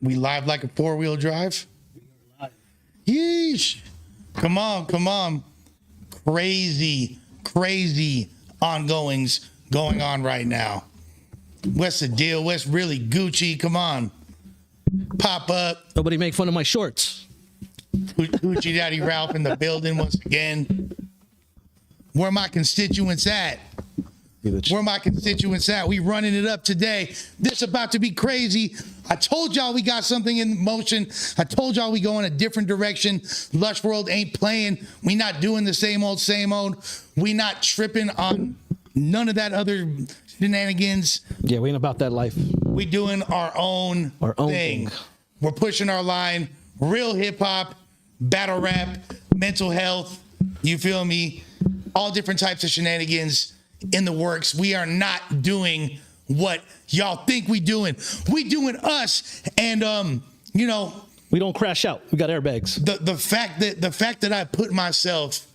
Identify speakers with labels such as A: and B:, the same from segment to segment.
A: We live like a 4-wheel drive? Yeesh. Come on. Crazy ongoings going on right now. What's the deal? What's really Gucci? Come on. Pop up.
B: Nobody make fun of my shorts.
A: Gucci Daddy Ralph in the building once again. Where my constituents at? Where my constituents at? We running it up today. This about to be crazy. I told y'all we got something in motion. I told y'all we go in a different direction. Lush World ain't playing. We not doing the same old. We not tripping on none of that other shenanigans.
B: Yeah, we ain't about that life.
A: We doing our own thing. We're pushing our line. Real hip hop, battle rap, mental health. You feel me? All different types of shenanigans in the works. We are not doing what y'all think we doing. We doing us, and we
B: don't crash out. We got airbags.
A: The fact that I put myself,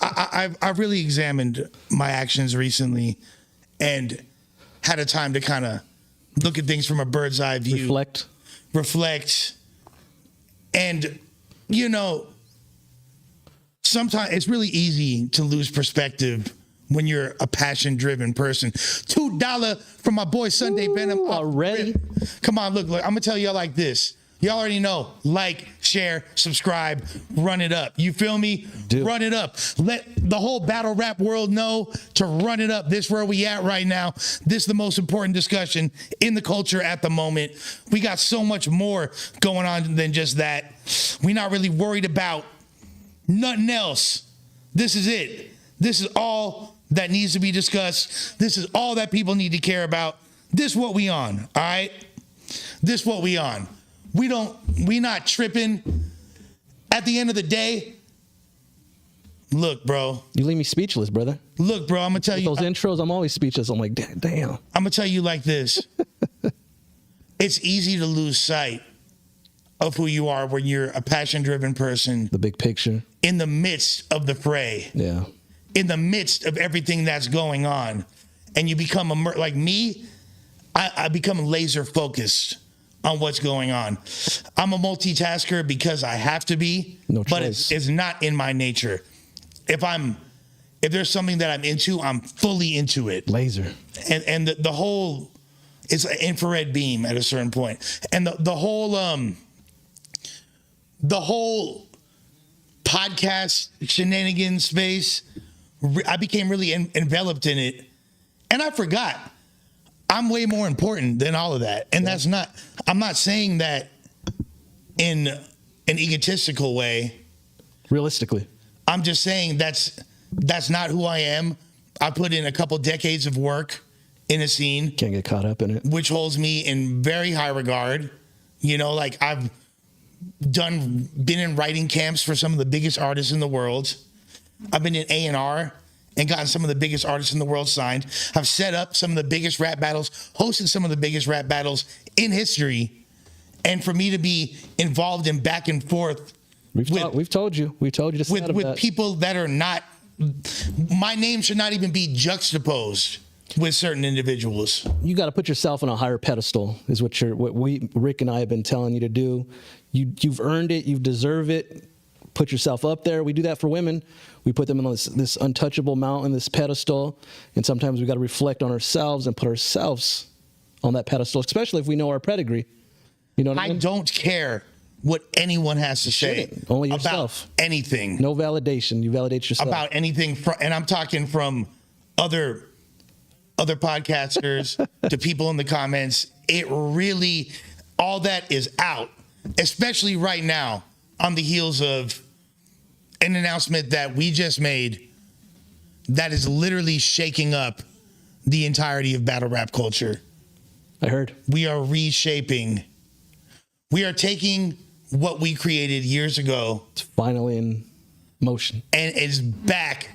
A: I've really examined my actions recently, and had a time to kind of look at things from a bird's eye view, reflect, and sometimes it's really easy to lose perspective when you're a passion-driven person. $2 from my boy Sunday Venom.
B: Already?
A: Come on, look, I'm going to tell y'all like this. Y'all already know. Like, share, subscribe, run it up. You feel me? Run it up. Let the whole battle rap world know to run it up. This is where we at right now. This is the most important discussion in the culture at the moment. We got so much more going on than just that. We're not really worried about nothing else. This is it. This is all that needs to be discussed. This is all that people need to care about. This what we on, all right? This what we on. We not tripping. At the end of the day, look, bro.
B: You leave me speechless, brother.
A: Look, bro, I'm going to tell you.
B: Those intros, I'm always speechless. I'm like, damn.
A: I'm going to tell you like this. It's easy to lose sight of who you are when you're a passion-driven person.
B: The big picture.
A: In the midst of the fray.
B: Yeah.
A: In the midst of everything that's going on. And you become, like me, I become laser focused on what's going on. I'm a multitasker because I have to be, but it's not in my nature. If there's something that I'm into, I'm fully into it.
B: Laser.
A: And the whole, it's an infrared beam at a certain point. And the whole podcast shenanigans space, I became really enveloped in it. And I forgot I'm way more important than all of that. And I'm not saying that in an egotistical way.
B: Realistically.
A: I'm just saying that's not who I am. I put in a couple decades of work in a scene.
B: Can't get caught up in it.
A: Which holds me in very high regard. Like I've been in writing camps for some of the biggest artists in the world. I've been in A&R and gotten some of the biggest artists in the world signed. I've set up some of the biggest rap battles, hosted some of the biggest rap battles in history. And for me to be involved in back and forth
B: We've told you to
A: with people that are not, my name should not even be juxtaposed with certain individuals.
B: You got to put yourself on a higher pedestal is what Rick and I have been telling you to do. You've earned it. You deserve it. Put yourself up there. We do that for women. We put them on this untouchable mountain, this pedestal. And sometimes we got to reflect on ourselves and put ourselves on that pedestal, especially if we know our pedigree. You know what I mean?
A: I don't care what anyone has to say
B: only yourself.
A: About anything.
B: No validation. You validate yourself.
A: About anything. And I'm talking from other podcasters to people in the comments. It really, all that is out, especially right now on the heels of an announcement that we just made that is literally shaking up the entirety of battle rap culture.
B: I heard.
A: We are reshaping. We are taking what we created years ago.
B: It's finally in motion.
A: And it's back.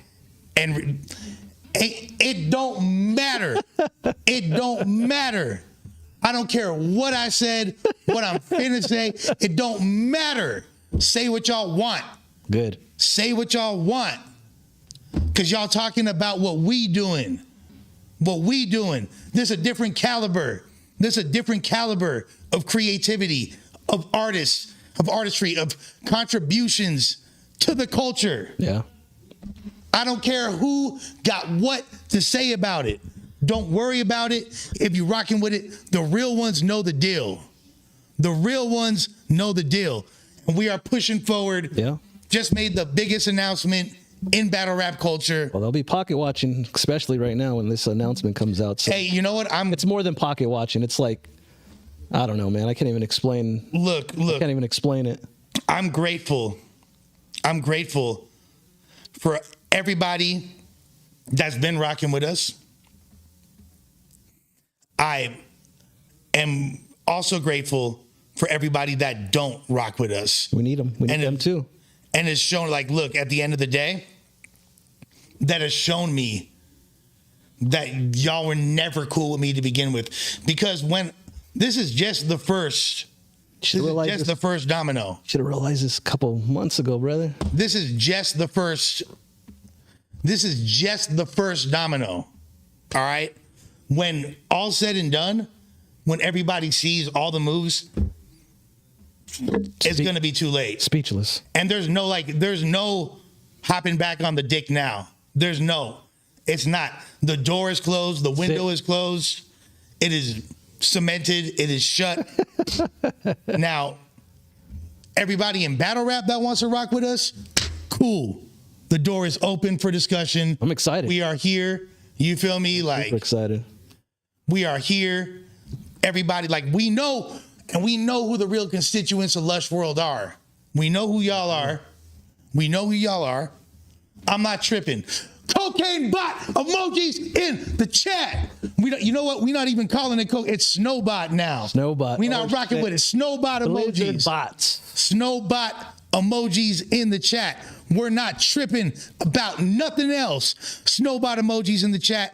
A: And it don't matter. It don't matter. I don't care what I said, what I'm finna say. It don't matter. Say what y'all want.
B: Good.
A: Say what y'all want. Because y'all talking about what we doing. What we doing. This is a different caliber. there's a different caliber of creativity, of artists, of artistry, of contributions to the culture.
B: Yeah.
A: I don't care who got what to say about it. Don't worry about it. If you're rocking with it, the real ones know the deal. The real ones know the deal. And we are pushing forward.
B: Yeah.
A: Just made the biggest announcement in battle rap culture.
B: Well, they'll be pocket watching, especially right now when this announcement comes out. So
A: Hey, you know what?
B: it's more than pocket watching. It's like, I don't know, man. I can't even explain.
A: Look.
B: I can't even explain it.
A: I'm grateful. I'm grateful for everybody that's been rocking with us. I am also grateful for everybody that don't rock with us.
B: We need them. We need them too.
A: And it's shown, like, look, at the end of the day, that has shown me that y'all were never cool with me to begin with. Because when this is just the first, the first domino.
B: Should have realized this a couple months ago, brother.
A: This is just the first domino. All right. When all's said and done, when everybody sees all the moves, it's going to be too late.
B: Speechless.
A: And there's no hopping back on the dick now. It's not. The door is closed. The window is closed. It is cemented. It is shut. Now, everybody in battle rap that wants to rock with us, cool. The door is open for discussion.
B: I'm excited.
A: We are here. You feel me? Like,
B: super excited.
A: We are here. Everybody, like, we know who the real constituents of Lush World are. We know who y'all are. I'm not tripping. Cocaine bot emojis in the chat. You know what? We're not even calling it coke. It's Snowbot now.
B: Snowbot.
A: We're not rocking with it. Snowbot emojis.
B: Bots.
A: Snowbot emojis in the chat. We're not tripping about nothing else. Snowbot emojis in the chat.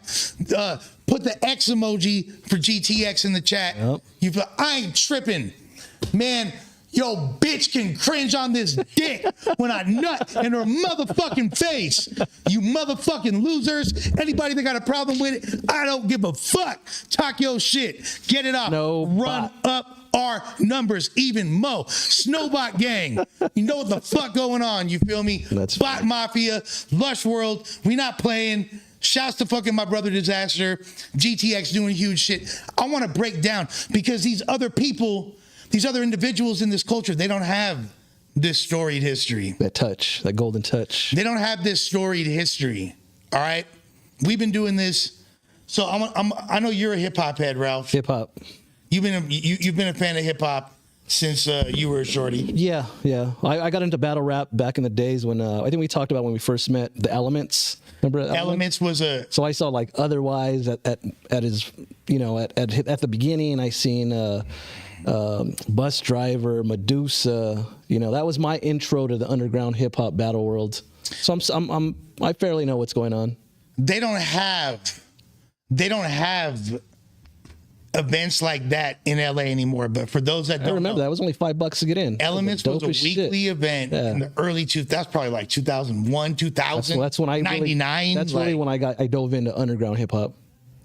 A: Put the X emoji for GTX in the chat. Yep. I ain't tripping. Man, yo, bitch can cringe on this dick when I nut in her motherfucking face. You motherfucking losers. Anybody that got a problem with it, I don't give a fuck. Talk your shit. Get it up.
B: No
A: Run up our numbers even mo. Snowbot gang. You know what the fuck going on. You feel me?
B: That's
A: Bot
B: funny.
A: Mafia, Lush World. We not playing. Shouts to fucking my brother Disaster. GTX doing huge shit. I want to break down because these other people, these other individuals in this culture, they don't have this storied history.
B: That touch, that golden touch.
A: They don't have this storied history. All right? We've been doing this. So I know you're a hip hop head, Ralph.
B: Hip hop.
A: You've been a fan of hip hop since you were a shorty.
B: Yeah. I got into battle rap back in the days when I think we talked about when we first met the Elements. Remember
A: Elements was a.
B: So I saw like Otherwise at his at the beginning. I seen Bus Driver, Medusa. That was my intro to the underground hip hop battle world. So I fairly know what's going on.
A: They don't have events like that in LA anymore. But for those that don't
B: I remember
A: know,
B: that was only $5 to get in.
A: Elements was a weekly event in the early that's probably like 2001, 2000.
B: That's when I
A: 99.
B: That's really when I dove into underground hip hop.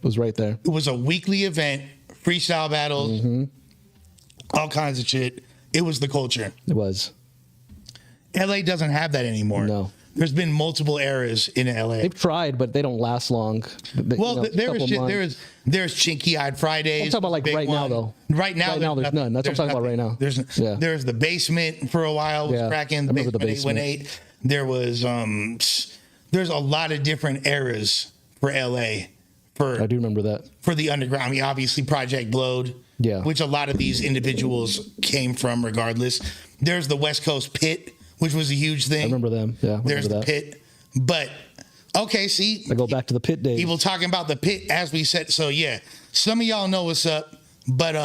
B: It was right there.
A: It was a weekly event, freestyle battles, all kinds of shit. It was the culture.
B: It was.
A: LA doesn't have that anymore.
B: No.
A: There's been multiple eras in LA.
B: They've tried, but they don't last long.
A: There's Chinky Eyed Fridays.
B: I'm talking about like right now, though.
A: Right now
B: there's none. That's what I'm talking about right now.
A: There's the Basement for a while. Was cracking.
B: I remember the Basement.
A: 818. There was there's a lot of different eras for LA.
B: I do remember that.
A: For the underground. I mean, obviously Project Blowed.
B: Yeah.
A: Which a lot of these individuals came from regardless. There's the West Coast Pit, which was a huge thing.
B: I remember them. Yeah.
A: There's the Pit. But, okay, see.
B: I go back to the Pit days.
A: People talking about the Pit as we said. So, yeah, some of y'all know what's up. But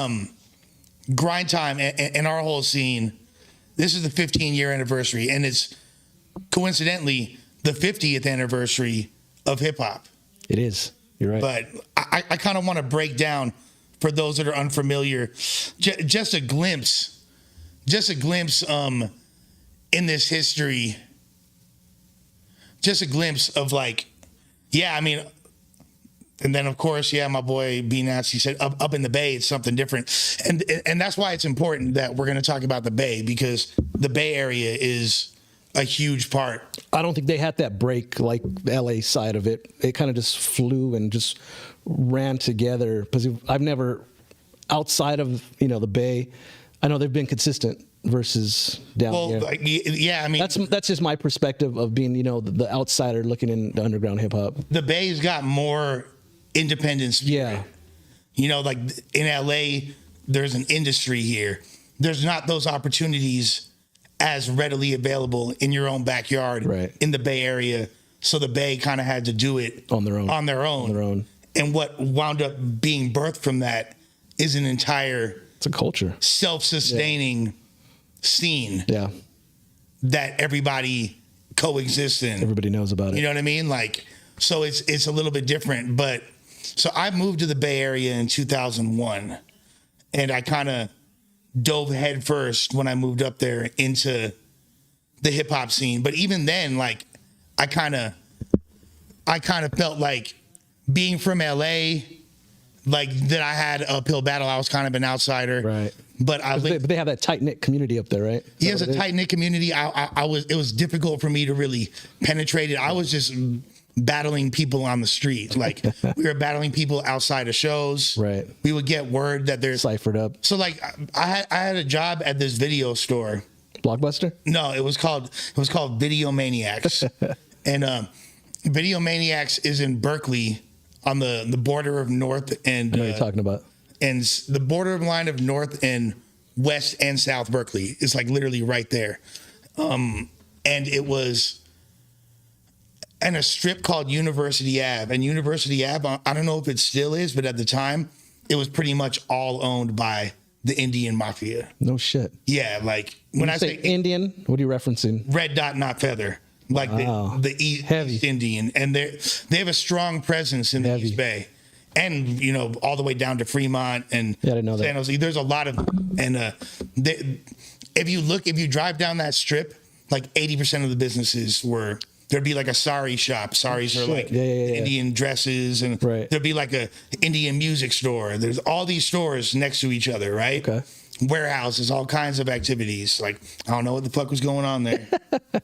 A: Grind Time and our whole scene, this is the 15-year anniversary. And it's coincidentally the 50th anniversary of hip-hop.
B: It is. You're right.
A: But I kind of want to break down, for those that are unfamiliar, just a glimpse in this history, just a glimpse of like, yeah, I mean, And then, of course, yeah, my boy B Nasty said up in the Bay, it's something different. And that's why it's important that we're going to talk about the Bay, because the Bay Area is a huge part.
B: I don't think they had that break like the LA side of it. It kind of just flew and just ran together, because I've never, outside of, the Bay, I know they've been consistent versus down here.
A: Like, yeah, I mean,
B: that's just my perspective of being, the outsider looking into underground hip hop.
A: the Bay's got more independence.
B: Yeah.
A: Like in LA, there's an industry here. There's not those opportunities as readily available in your own backyard in the Bay Area. So the Bay kind of had to do it
B: on their own.
A: And what wound up being birthed from that is an entire,
B: it's a culture,
A: self-sustaining scene.
B: Yeah.
A: That everybody coexists in.
B: Everybody knows about it.
A: You know what I mean? Like, so it's a little bit different. But so I moved to the Bay Area in 2001, and I kind of dove headfirst when I moved up there into the hip hop scene. But even then, like, I kind of felt like being from LA, like that I had an uphill battle. I was kind of an outsider.
B: Right.
A: But
B: they have that tight knit community up there, right?
A: He has a tight knit community. It was difficult for me to really penetrate it. I was just battling people on the street. Like, we were battling people outside of shows.
B: Right.
A: We would get word that there's
B: ciphered up.
A: So like I had a job at this video store.
B: Blockbuster?
A: No, it was called Video Maniacs. And Video Maniacs is in Berkeley on the border of North and
B: I know what you're talking about.
A: And the border line of North and West and South Berkeley is like literally right there. And it was in a strip called University Ave. And University Ave, I don't know if it still is, but at the time, it was pretty much all owned by the Indian Mafia.
B: No shit.
A: Yeah, like when I say
B: Indian, what are you referencing?
A: Red Dot, not Feather. Like the East Indian. And they have a strong presence in the East Bay. And, all the way down to Fremont and
B: I didn't know
A: San Jose. There's a lot of, and if you drive down that strip, like 80% of the businesses there'd be like a sari shop. Saris are like Indian dresses, and there'd be like a Indian music store. There's all these stores next to each other, right?
B: Okay.
A: Warehouses, all kinds of activities. Like, I don't know what the fuck was going on there.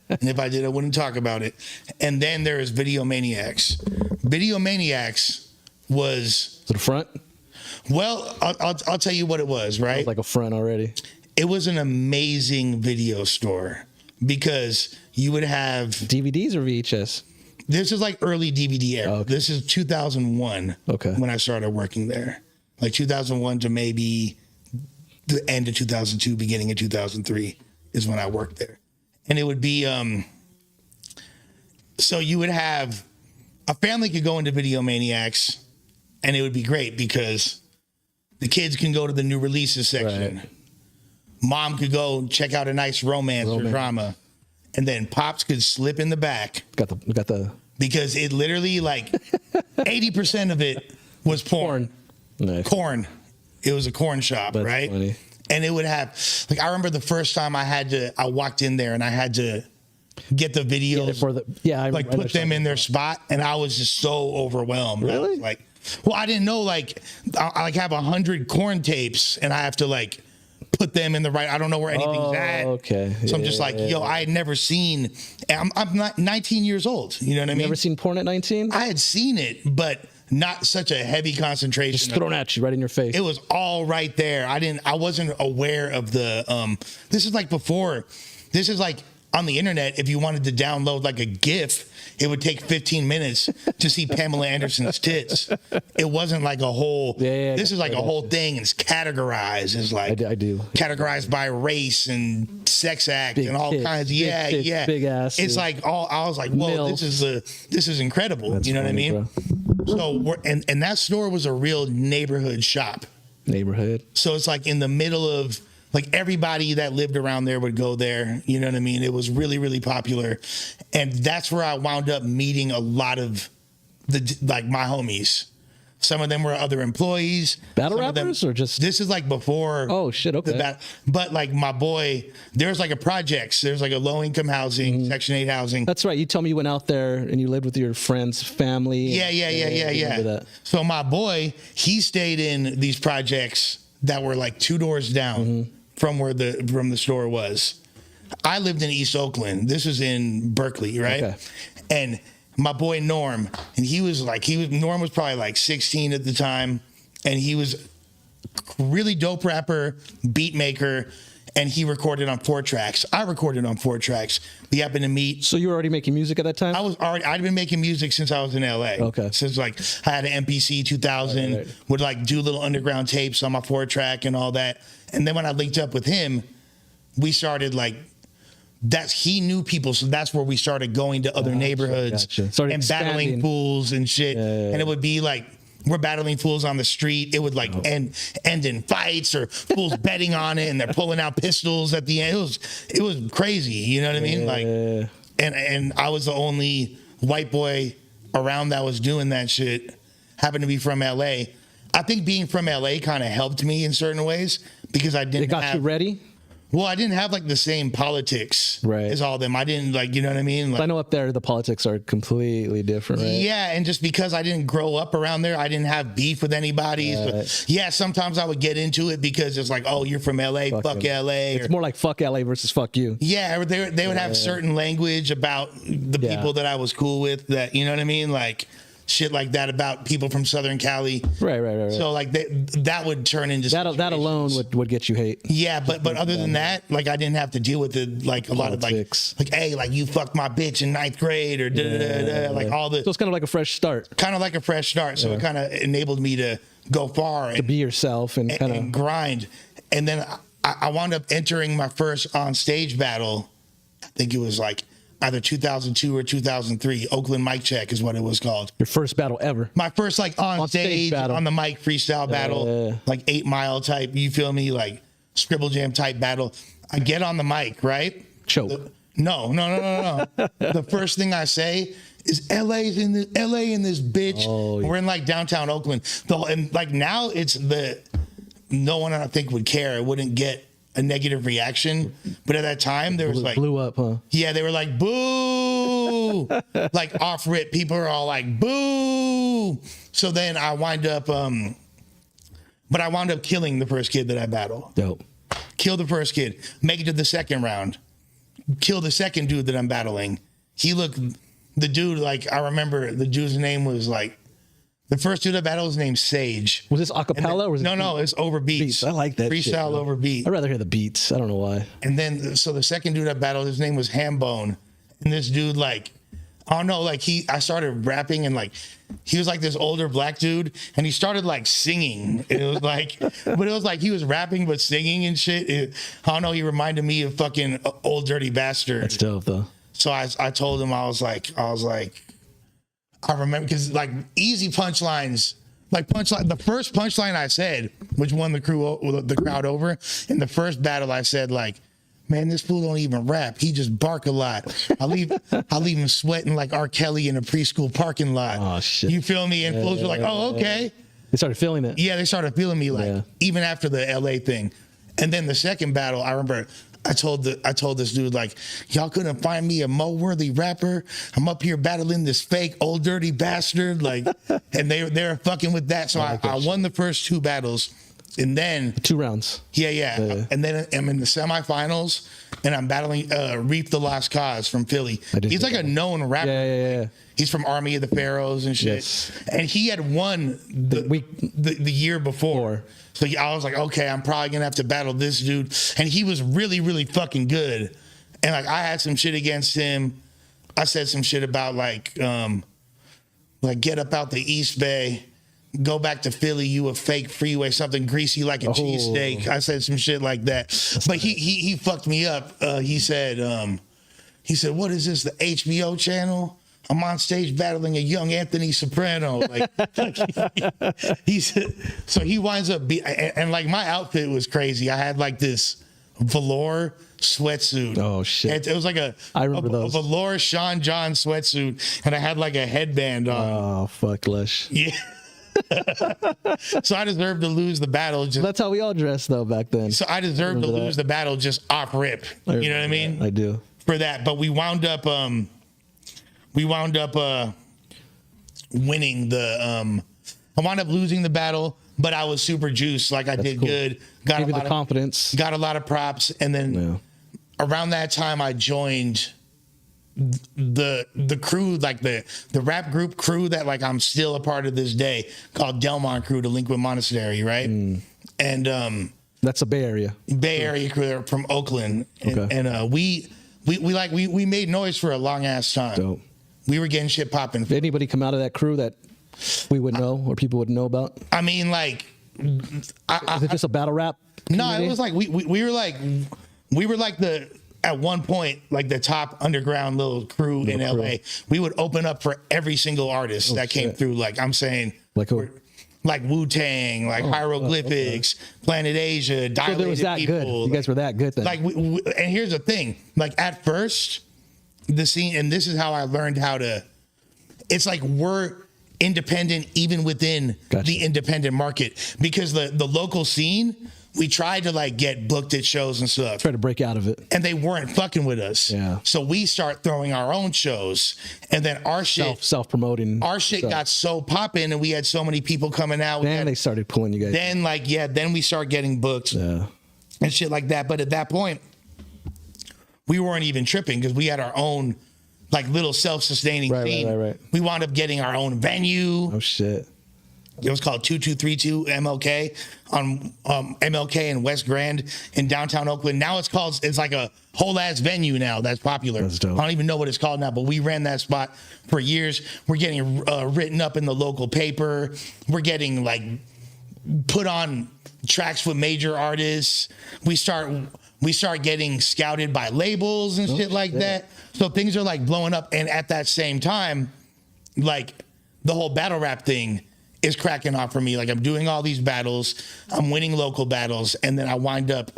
A: And if I did, I wouldn't talk about it. And then there is Video Maniacs. Video Maniacs was
B: it a front?
A: Well, I'll tell you what it was, right?
B: Like a front already.
A: It was an amazing video store because you would have
B: DVDs or VHS.
A: This is like early DVD era.
B: Oh, okay.
A: This is 2001.
B: Okay.
A: When I started working there, like 2001 to maybe the end of 2002, beginning of 2003 is when I worked there, and it would be so you would have a family could go into Video Maniacs. And it would be great because the kids can go to the new releases section.
B: Right.
A: Mom could go check out a nice romance or drama. And then Pops could slip in the back.
B: Got the
A: Because it literally, like, 80% of it was porn.
B: Nice.
A: Corn. It was a corn shop,
B: That's
A: right?
B: funny.
A: And it would have, like, I remember the first time I walked in there and I had to get the videos, put them in their spot. And I was just so overwhelmed.
B: Really?
A: Like, well, I didn't know, like, I have 100 corn tapes and I have to, like, put them in the right, I don't know where anything's at.
B: Okay.
A: So I'm just like, I had never seen, I'm not 19 years old. You know what I mean?
B: Never seen porn at 19?
A: I had seen it, but not such a heavy concentration.
B: Just thrown at you right in your face.
A: It was all right there. I wasn't aware of the, this is like on the internet, if you wanted to download like a GIF, it would take 15 minutes to see Pamela Anderson's tits. It wasn't like a whole, this is like a whole thing. It's categorized. It's like,
B: I do.
A: Categorized by race and sex act and all kinds.
B: Big ass.
A: It's like I was like, whoa, this is incredible.
B: That's
A: you know
B: funny,
A: what I mean?
B: bro.
A: So and that store was a real neighborhood shop. So it's like in the middle of, like, everybody that lived around there would go there. You know what I mean? It was really, really popular. And that's where I wound up meeting a lot of my homies. Some of them were other employees.
B: Battle
A: Some of them-
B: rappers or just?
A: This is like before.
B: Oh shit! Okay.
A: But like my boy, there's like a projects. There's like a low income housing, Section 8 housing.
B: That's right. You told me you went out there and you lived with your friend's family.
A: Yeah.
B: I remember that.
A: So my boy, he stayed in these projects that were like 2 doors down from where the store was. I lived in East Oakland. This was in Berkeley, right?
B: Okay.
A: And my boy Norm, and Norm was probably like 16 at the time, and he was really dope rapper, beat maker, and he recorded on 4 tracks. I recorded on 4 tracks. We happened to meet.
B: So you were already making music at that time?
A: I'd been making music since I was in LA.
B: Okay.
A: Since like I had an MPC 2000,
B: Right.
A: would like do little underground tapes on my 4 track and all that. And then when I linked up with him, we started like, he knew people, so that's where we started going to other neighborhoods
B: Started
A: and battling
B: expanding.
A: fools and shit.
B: Yeah.
A: And it would be like, we're battling fools on the street. It would like end in fights or fools betting on it, and they're pulling out pistols at the end. It was crazy. You know what I mean? Like, and I was the only white boy around that was doing that shit. Happened to be from LA. I think being from LA kind of helped me in certain ways because I didn't.
B: It got you ready?
A: Well, I didn't have like the same politics
B: Right.
A: as all them. I didn't like, you know what I mean? Like,
B: I know up there the politics are completely different, right?
A: yeah, and just because I didn't grow up around there, I didn't have beef with anybody. But yeah, sometimes I would get into it because it's like, oh, you're from LA, fuck LA.
B: It's more like fuck LA versus fuck you.
A: Yeah, or they would have certain language about the people that I was cool with that, you know what I mean? Like shit like that about people from Southern Cali.
B: Right.
A: So like that would turn into
B: That alone would get you hate.
A: Yeah, but other than that, like I didn't have to deal with it like a lot of like hey, like you fucked my bitch in 9th grade or like all the.
B: So it's kind of like a fresh start.
A: Kind of like a fresh start. So it kind of enabled me to go far and
B: To be yourself and kind of
A: grind. And then I wound up entering my first on stage battle. I think it was like either 2002 or 2003. Oakland Mic Check is what it was called.
B: your first battle ever.
A: My first like on stage
B: battle.
A: on the mic freestyle battle, like 8 Mile type, you feel me? Like Scribble Jam type battle. I get on the mic, right?
B: Choke.
A: No. The first thing I say is LA in this bitch.
B: Oh, yeah.
A: We're in like downtown Oakland. And like now it's no one I think would care. It wouldn't get a negative reaction. But at that time there was like
B: blew up, huh?
A: yeah, they were like, boo. Like off rip, people are all like, boo. So then I wind up killing the first kid that I battled.
B: Dope.
A: Kill the first kid, make it to the second round, kill the second dude that I'm battling. The dude, like, I remember the dude's name was like, the first dude I battled was named Sage.
B: Was this acapella or was it
A: No, it's over beats.
B: I like that
A: freestyle
B: shit,
A: over beat.
B: I'd rather hear the beats. I don't know why.
A: And then, so the second dude I battled, his name was Hambone. And this dude, like, I don't know, like I started rapping and like, he was like this older black dude and he started like singing. It was like, but it was like he was rapping but singing and shit. I don't know, he reminded me of fucking Old Dirty Bastard.
B: That's dope though.
A: So I told him, I was like, I remember, because like easy punchlines, the first punchline I said, which won the crowd over, in the first battle I said like, man, this fool don't even rap. He just bark a lot. I'll leave him sweating like R. Kelly in a preschool parking lot.
B: Oh shit.
A: You feel me? And fools were like, oh, okay.
B: They started feeling it.
A: Yeah, they started feeling me like, even after the LA thing. And then the second battle, I remember I told this dude like, y'all couldn't find me a Mo-worthy rapper. I'm up here battling this fake Old Dirty Bastard, like, and they were fucking with that. So I won the first 2 battles, and then
B: 2 rounds.
A: Yeah. And then I'm in the semifinals, and I'm battling Reef the Lost Cause from Philly. He's like a known rapper.
B: Yeah.
A: He's from Army of the Pharaohs and shit.
B: Yes.
A: And he had won the year before. So I was like, okay, I'm probably gonna have to battle this dude. And he was really, really fucking good. And like I had some shit against him. I said some shit about like get up out the East Bay, go back to Philly, you a fake freeway, something greasy like a cheesesteak. I said some shit like that. But he fucked me up. He said, what is this, the HBO channel? I'm on stage battling a young Anthony Soprano. Like he said, so he winds up and like my outfit was crazy. I had like this velour sweatsuit.
B: Oh shit!
A: It was like
B: I remember those.
A: a velour Sean John sweatsuit, and I had like a headband on.
B: Oh fuck, Lush.
A: Yeah. So I deserve to lose the battle.
B: That's how we all dressed though back then.
A: So I deserve to lose the battle just off rip. You know what I mean?
B: I do.
A: For that, but we wound up winning the. I wound up losing the battle, but I was super juiced. Like I did good. Got
B: Gave
A: a
B: you
A: lot
B: the confidence.
A: Got a lot of props, and then around that time, I joined the crew, like the rap group crew that like I'm still a part of this day, called Delmont Crew, Delinquent Monastery, right? And
B: that's a Bay Area
A: crew. They're from Oakland, and we made noise for a long ass time.
B: Dope.
A: We were getting shit popping.
B: Did anybody come out of that crew that we would know or people would know about?
A: I mean, like,
B: is it just a battle rap
A: community? No, it was like we were like the, at one point, like the top underground little crew in LA. We would open up for every single artist that came through. Like I'm saying,
B: like who?
A: Like Wu-Tang, like Hieroglyphics, Planet Asia, Dilated
B: So there was that
A: People.
B: good. You guys were that good then.
A: Like, and here's the thing. Like at first, the scene, and this is how I learned how to. It's like we're independent even within the independent market, because the local scene, we tried to like get booked at shows and stuff.
B: Try to break out of it.
A: And they weren't fucking with us.
B: Yeah.
A: So we start throwing our own shows, and then our shit
B: self-promoting.
A: Our shit got so popping, and we had so many people coming out.
B: Then they started pulling you guys.
A: Then then we start getting booked and shit like that. But at that point, we weren't even tripping because we had our own like little self-sustaining scene.
B: Right.
A: We wound up getting our own venue.
B: Oh shit.
A: It was called 2232 MLK on MLK in West Grand in downtown Oakland. Now it's like a whole ass venue now that's popular.
B: That's dope.
A: I don't even know what it's called now, but we ran that spot for years. We're getting written up in the local paper. We're getting like put on tracks with major artists. We start getting scouted by labels and shit like that. So things are like blowing up. And at that same time, like the whole battle rap thing is cracking off for me. Like I'm doing all these battles, I'm winning local battles, and then I wind up,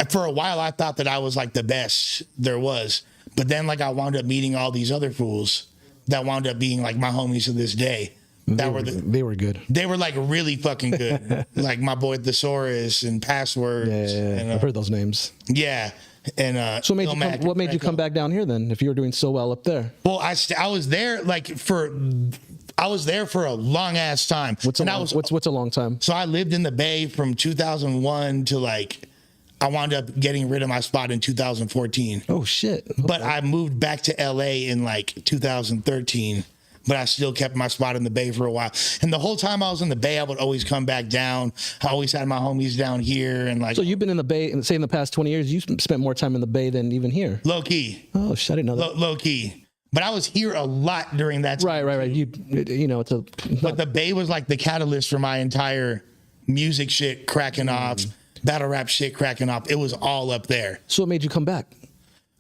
A: for a while I thought that I was like the best there was, but then like I wound up meeting all these other fools that wound up being like my homies to this day. They were good. They were like really fucking good. Like my boy Thesaurus and Passwords.
B: Yeah.
A: And,
B: I've heard those names.
A: Yeah. And
B: so what made you come back down here then, if you were doing so well up there?
A: Well, I was there for a long ass time.
B: What's a long time?
A: So I lived in the Bay from 2001 to like, I wound up getting rid of my spot in 2014.
B: Oh shit. Okay.
A: But I moved back to LA in like 2013. But I still kept my spot in the Bay for a while. And the whole time I was in the Bay, I would always come back down. I always had my homies down here. And like,
B: so you've been in the Bay, and say in the past 20 years, you spent more time in the Bay than even here.
A: Low key.
B: Oh, shit, I didn't know that.
A: Low key. But I was here a lot during that time.
B: Right. You know,
A: but the Bay was like the catalyst for my entire music shit cracking off, battle rap shit cracking off. It was all up there.
B: So what made you come back?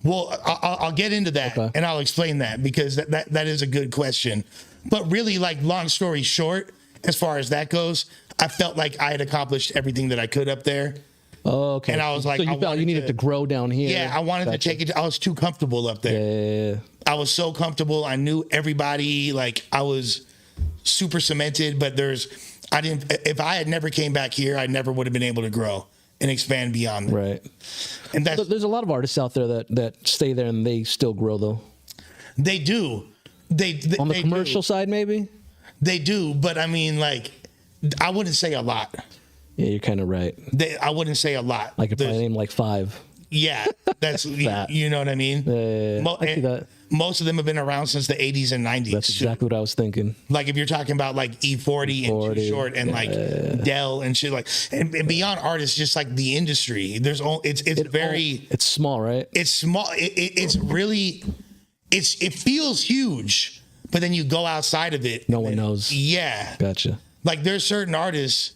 A: Well, I'll get into that and I'll explain that, because that is a good question. But really, like, long story short, as far as that goes, I felt like I had accomplished everything that I could up there.
B: Oh, okay.
A: And I was like,
B: so you felt you needed to grow down here.
A: Yeah, I wanted to take it. I was too comfortable up there.
B: Yeah.
A: I was so comfortable. I knew everybody. Like, I was super cemented. But if I had never came back here, I never would have been able to grow and expand beyond that.
B: Right.
A: And
B: there's a lot of artists out there that stay there and they still grow though.
A: They do. They
B: on the commercial side, maybe?
A: They do, but I mean, like, I wouldn't say a lot.
B: Yeah, you're kind of right.
A: I wouldn't say a lot.
B: I could probably name like 5.
A: Yeah, that's you know what I mean.
B: I see that.
A: Most of them have been around since the 80s and 90s.
B: That's exactly what I was thinking.
A: Like if you're talking about like E40 and Too Short and like Dell and shit, like and beyond artists, just like the industry. It's
B: small, right?
A: It's small. It's really it feels huge, but then you go outside of it.
B: No one knows.
A: Yeah,
B: gotcha.
A: Like there's certain artists,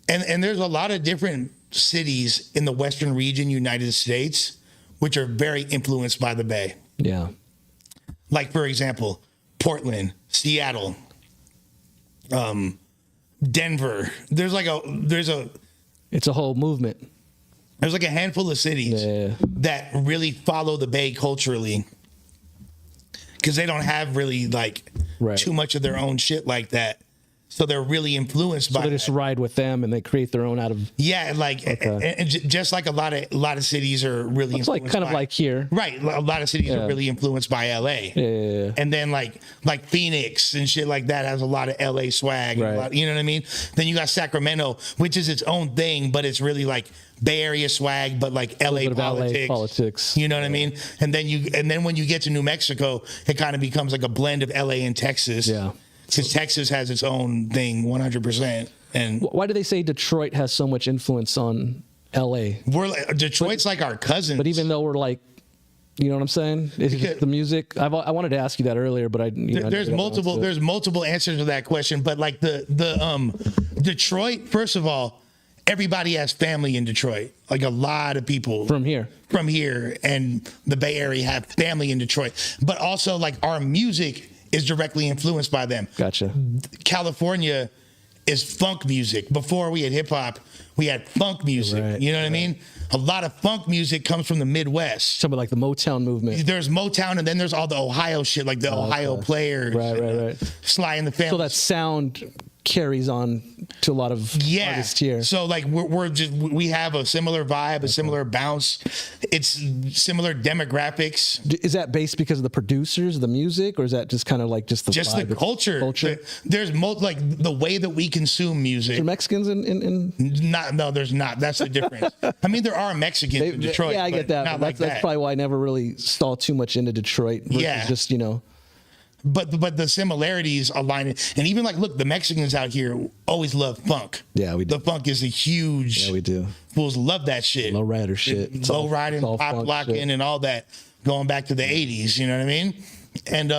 A: and there's a lot of different cities in the Western region, United States, which are very influenced by the Bay.
B: Yeah.
A: Like, for example, Portland, Seattle, Denver.
B: It's a whole movement.
A: There's like a handful of cities that really follow the Bay culturally, because they don't have really like too much of their own shit like that. So they're really influenced by
B: They just ride with them and they create their own out of.
A: yeah, like and just like a lot of cities are really
B: It's like
A: influenced
B: kind of
A: by,
B: like here.
A: right. A lot of cities are really influenced by LA.
B: Yeah.
A: And then like Phoenix and shit like that has a lot of LA swag. And a
B: Right.
A: lot, you know what I mean? Then you got Sacramento, which is its own thing, but it's really like Bay Area swag, but like LA
B: bit of LA
A: politics.
B: politics.
A: You know what I mean? And then when you get to New Mexico, it kind of becomes like a blend of LA and Texas.
B: Yeah.
A: Because Texas has its own thing 100%. And
B: Why do they say Detroit has so much influence on LA?
A: we're like, Detroit's like our cousins.
B: But even though we're like, you know what I'm saying? Is it just the music? I wanted to ask you that earlier, but I
A: there's multiple answers to that question, but like the Detroit, first of all, everybody has family in Detroit. Like a lot of people
B: from here.
A: And the Bay Area have family in Detroit. But also like our music is directly influenced by them.
B: Gotcha.
A: California is funk music. Before we had hip hop, we had funk music.
B: Right,
A: you know what I mean? A lot of funk music comes from the Midwest.
B: Something like the Motown movement.
A: There's Motown, and then there's all the Ohio shit, like the Ohio Players.
B: Right.
A: Sly and the Family.
B: So that sound carries on to a lot of artists here.
A: So like we have a similar vibe, a similar bounce. It's similar demographics.
B: Is that based because of the producers, the music, or is that just kind of like just the vibe?
A: The culture. There's like the way that we consume music.
B: Are Mexicans in
A: No, there's not. That's the difference. I mean, there are Mexicans in Detroit.
B: Yeah, I get that. That's probably why I never really stalled too much into Detroit.
A: Yeah.
B: Just,
A: But the similarities align, and even like look, the Mexicans out here always love funk.
B: Yeah, we do.
A: The funk is a huge.
B: Yeah, we do.
A: Fools love that shit.
B: Low rider shit.
A: Low riding, pop locking, and all that, going back to the '80s. You know what I mean? And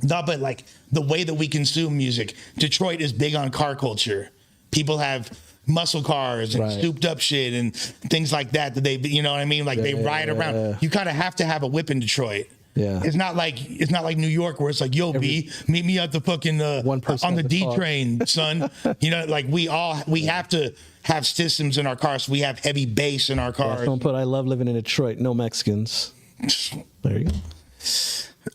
A: no, but like the way that we consume music, Detroit is big on car culture. People have muscle cars and souped up shit and things like that they, you know what I mean? Like they ride around. Yeah. You kind of have to have a whip in Detroit.
B: Yeah.
A: It's not like New York where it's like, yo, B, meet me at the fucking
B: one person
A: on the D train, son. You know, like we have to have systems in our cars. So we have heavy bass in our cars.
B: Someone put, I love living in Detroit. No Mexicans. There you go.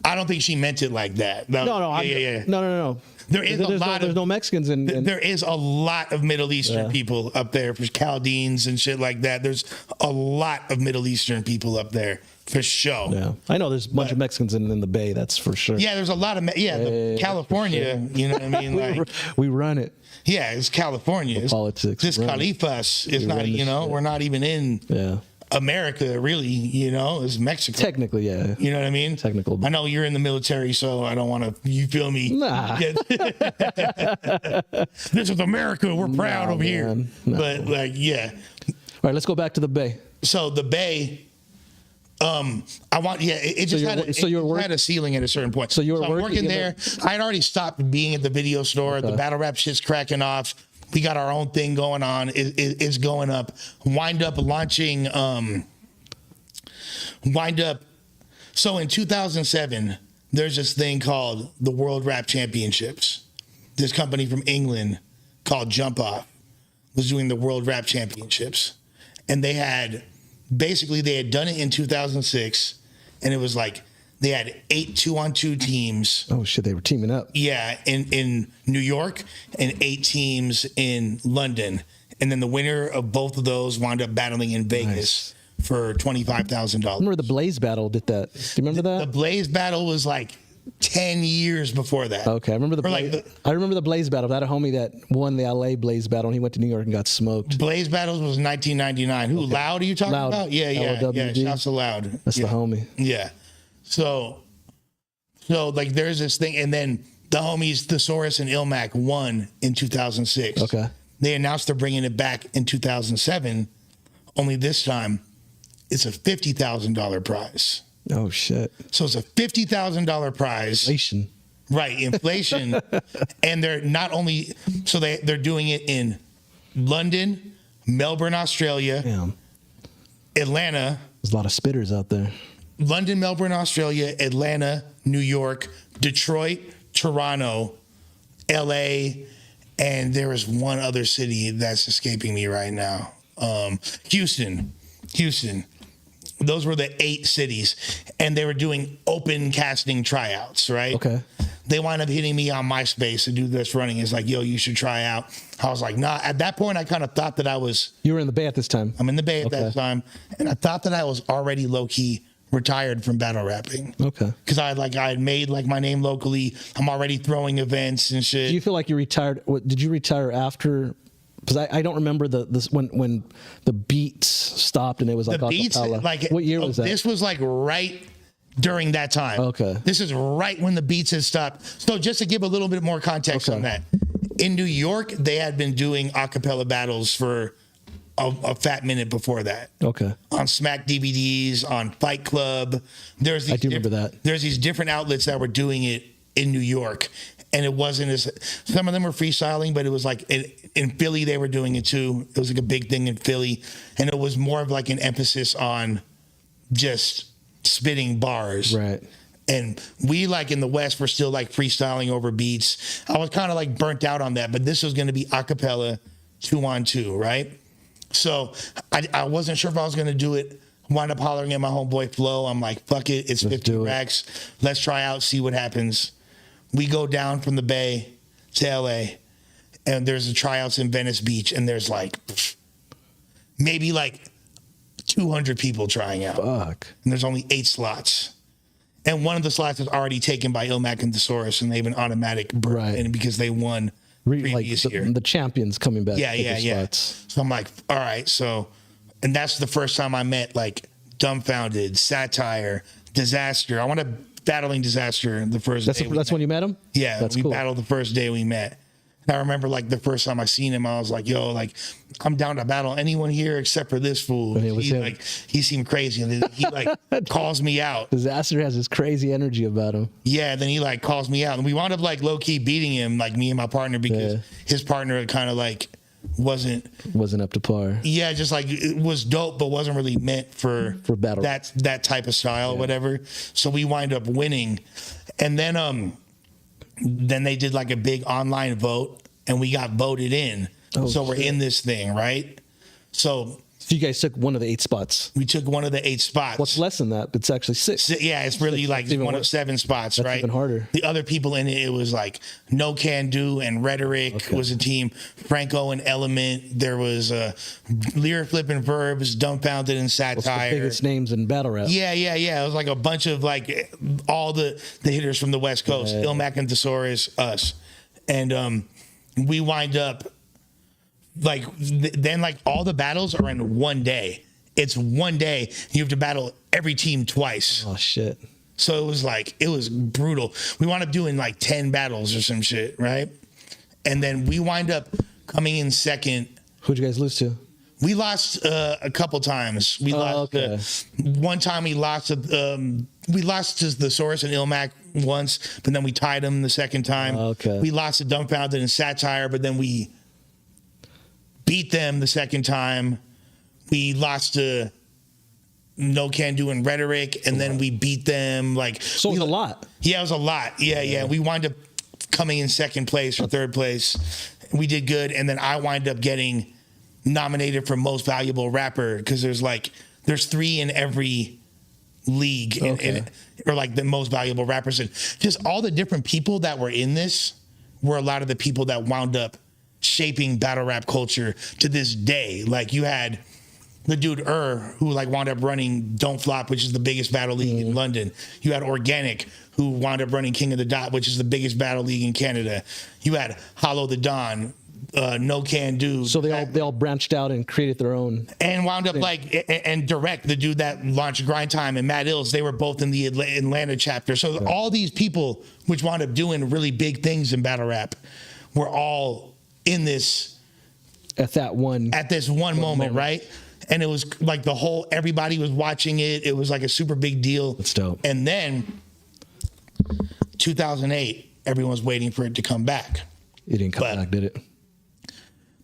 A: I don't think she meant it like that.
B: No. No. There's no Mexicans in
A: there is a lot of Middle Eastern people up there, for Chaldeans and shit like that. There's a lot of Middle Eastern people up there. For sure.
B: Yeah, I know there's a bunch of Mexicans in the Bay. That's for sure.
A: Yeah, there's a lot of California. Sure. You know what I mean? Like
B: we run it.
A: Yeah, it's California. It's
B: politics.
A: This Califas is not. You know, we're not even in America really. You know, it's Mexico.
B: Technically, yeah.
A: You know what I mean?
B: Technical.
A: I know you're in the military, so I don't want to. You feel me?
B: Nah.
A: This is America. We're proud over here. No. But like, yeah.
B: All right, let's go back to the Bay.
A: So the Bay. It just had a ceiling at a certain point.
B: So you were
A: working there. I had already stopped being at the video store. Okay. The battle rap shit's cracking off. We got our own thing going on. It's going up. Wind up. So in 2007, there's this thing called the World Rap Championships. This company from England called Jump Off was doing the World Rap Championships, and they had done it in 2006, and it was like they had 8 2-on-2 teams.
B: Oh shit, they were teaming up.
A: Yeah, in New York, and 8 teams in London, and then the winner of both of those wound up battling in Vegas for $25,000.
B: Remember the Blaze Battle did that? Do you remember that?
A: The Blaze Battle was like 10 years before that.
B: Okay, I remember the Blaze Battle. I had a homie that won the LA Blaze Battle, and he went to New York and got smoked.
A: Blaze Battles was 1999. Who, Loud are you talking about? Yeah. Shouts to Loud.
B: That's the homie.
A: Yeah. So like there's this thing, and then the homies Thesaurus and Ilmac won in 2006.
B: Okay.
A: They announced they're bringing it back in 2007. Only this time, it's a $50,000 prize.
B: Oh shit!
A: So it's a $50,000 prize.
B: Inflation.
A: Right, inflation. And they're not only they're doing it in London, Melbourne, Australia, Atlanta.
B: There's a lot of spitters out there.
A: London, Melbourne, Australia, Atlanta, New York, Detroit, Toronto, LA, and there is one other city that's escaping me right now. Houston. Those were the 8 cities, and they were doing open casting tryouts, right?
B: Okay.
A: they wind up hitting me on MySpace to do this running. It's like, yo, you should try out. I was like, nah. At that point, I kind of thought that
B: You were in the Bay at this time.
A: I'm in the Bay at that time, and I thought that I was already low key retired from battle rapping.
B: Okay.
A: Because I had made like my name locally. I'm already throwing events and shit.
B: Do you feel like you retired? Did you retire after? Because I don't remember this when the beats stopped and it was like
A: the beats,
B: acapella.
A: like
B: What year was that?
A: This was like right during that time.
B: Okay.
A: This is right when the beats had stopped. So just to give a little bit more context on that, in New York, they had been doing acapella battles for a fat minute before that.
B: Okay.
A: On Smack DVDs, on Fight Club. There's these
B: I do remember that.
A: There's these different outlets that were doing it in New York. And it wasn't as, some of them were freestyling, but it was like in Philly, they were doing it too. It was like a big thing in Philly. And it was more of like an emphasis on just spitting bars.
B: Right.
A: And we like in the West were still like freestyling over beats. I was kind of like burnt out on that, but this was going to be a cappella 2-on-2, right? So I wasn't sure if I was going to do it. Wound up hollering at my homeboy Flo. I'm like, fuck it. It's 50 racks. Let's try out, see what happens. We go down from the Bay to LA, and there's the tryouts in Venice Beach, and there's like maybe like 200 people trying out.
B: Fuck.
A: And there's only 8 slots. And one of the slots is already taken by Ilmac and Thesaurus, and they have an automatic berth in because they won previous year.
B: The champions coming back.
A: Yeah.
B: Spots.
A: So I'm like, all right. So, and that's the first time I met like Dumbfounded, Satire, Disaster. I want to battling Disaster the first day.
B: That's when you met him?
A: Yeah,
B: that's
A: we
B: cool.
A: battled the first day we met. And I remember like the first time I seen him, I was like, yo, like I'm down to battle anyone here except for this fool.
B: And it was him.
A: Like he seemed crazy. And then he like calls me out.
B: Disaster has this crazy energy about him.
A: Yeah, then he like calls me out. And we wound up like low key beating him, like me and my partner, because his partner kind of like wasn't up to par. Yeah, just like it was dope, but wasn't really meant for battle that type of style, whatever. So we wind up winning. And then they did like a big online vote, and we got voted in. So we're in this thing, right? So
B: you guys took one of the 8 spots.
A: We took one of the 8 spots.
B: What's less than that? It's actually 6.
A: Yeah, it's really like one of 7 spots,
B: That's
A: right?
B: even harder.
A: The other people in it was like No Can Do and Rhetoric was a team. Franco and Element. There was Lyric Flip and Verbs, Dumbfounded and Satire.
B: What's the biggest names in battle rap?
A: Yeah. It was like a bunch of like all the hitters from the West Coast. Ilmac and Thesaurus, us. And we wind up like then like all the battles are in one day. It's one day. You have to battle every team twice.
B: Oh shit.
A: So it was brutal. We wound up doing like 10 battles or some shit, right? And then we wind up coming in second.
B: Who'd you guys lose to?
A: We lost a couple times. We lost one time. We lost to the Source and Ilmac once, but then we tied them the second time. We lost to Dumbfounded and Satire, but then we beat them the second time. We lost to No Can Do and Rhetoric, and then we beat them.
B: So it was a lot.
A: Yeah, it was a lot. Yeah. We wind up coming in second place or third place. We did good, and then I wind up getting nominated for Most Valuable Rapper because there's 3 in every league, or like the most valuable rappers, and just all the different people that were in this were a lot of the people that wound up shaping battle rap culture to this day. Like you had the dude who like wound up running Don't Flop, which is the biggest battle league in London. You had Organic, who wound up running King of the Dot, which is the biggest battle league in Canada. You had Hollow the Don, No Can Do.
B: So they all branched out and created their own.
A: And wound up and Direct, the dude that launched Grind Time, and Matt Ills, they were both in the Atlanta chapter. So all these people, which wound up doing really big things in battle rap, were all in this
B: at this one moment, right? And it was like everybody was watching it. It was like a super big deal. That's dope.
A: And then 2008, everyone was waiting for it to come back.
B: It didn't come back, did it?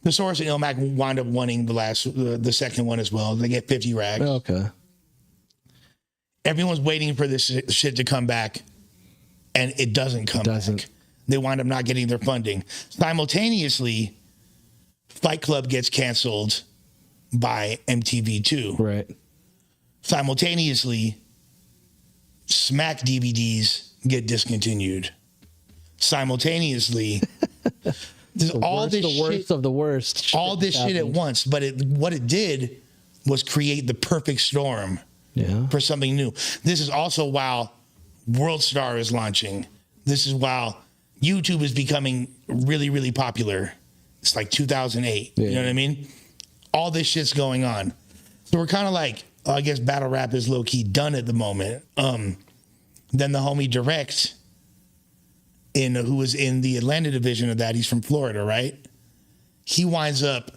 A: The Source and Ilmac wound up winning the second one as well. They get 50 rags.
B: Okay.
A: Everyone's waiting for this shit to come back, and it doesn't come back. They wind up not getting their funding. Simultaneously, Fight Club gets canceled by MTV2.
B: Right.
A: Simultaneously, Smack DVDs get discontinued. simultaneously. All this
B: the worst
A: shit,
B: of the worst.
A: all this shit at once. But what it did was create the perfect storm for something new. This is also while World Star is launching. This is while YouTube is becoming really, really popular. It's like 2008. You know what I mean? All this shit's going on. So we're kind of like, I guess battle rap is low key done at the moment. Then the homie Direct, who was in the Atlanta division of that, he's from Florida, right? He winds up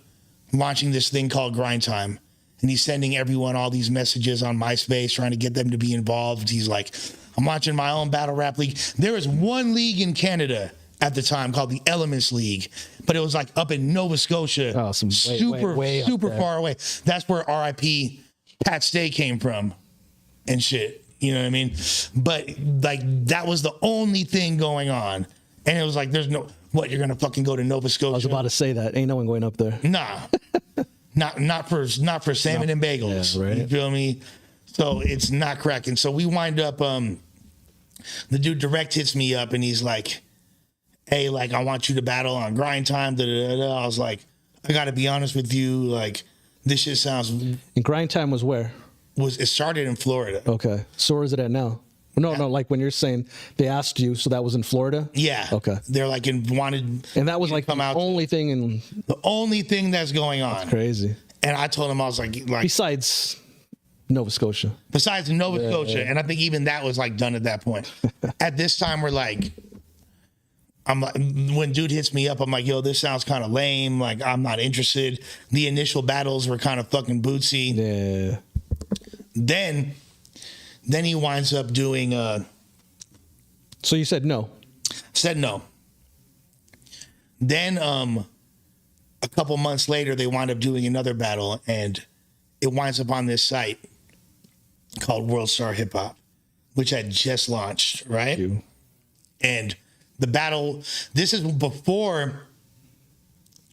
A: launching this thing called Grind Time. And he's sending everyone all these messages on MySpace, trying to get them to be involved. He's like, I'm launching my own battle rap league. There was one league in Canada at the time called the Elements League, but it was like up in Nova Scotia.
B: Oh,
A: super far away. That's where RIP Pat Stay came from and shit. You know what I mean? But like that was the only thing going on. And it was like, there's no, what, you're going to fucking go to Nova Scotia?
B: I was about to say that. Ain't no one going up there.
A: Nah. Not for salmon and bagels.
B: Yeah, right.
A: You feel me? So it's not cracking. So we wind up, the dude Direct hits me up and he's like, hey, like, I want you to battle on Grind Time. I was like, I got to be honest with you. Like, this shit sounds.
B: And Grind Time was where?
A: It started in Florida.
B: Okay. So where is it at now? No, like when you're saying they asked you, so that was in Florida?
A: Yeah.
B: Okay.
A: They're like wanted.
B: And that was like the only thing in.
A: The only thing that's going on.
B: That's crazy.
A: And I told him, I was like.
B: Besides Nova Scotia.
A: Besides Nova Scotia. And I think even that was like done at that point. At this time, we're like. I'm like, when dude hits me up, I'm like, yo, this sounds kind of lame. Like, I'm not interested. The initial battles were kind of fucking bootsy.
B: Yeah.
A: Then he winds up doing.
B: So you said no.
A: Said no. Then a couple months later, they wind up doing another battle, and it winds up on this site called World Star Hip Hop, which had just launched, right? And the battle, this is before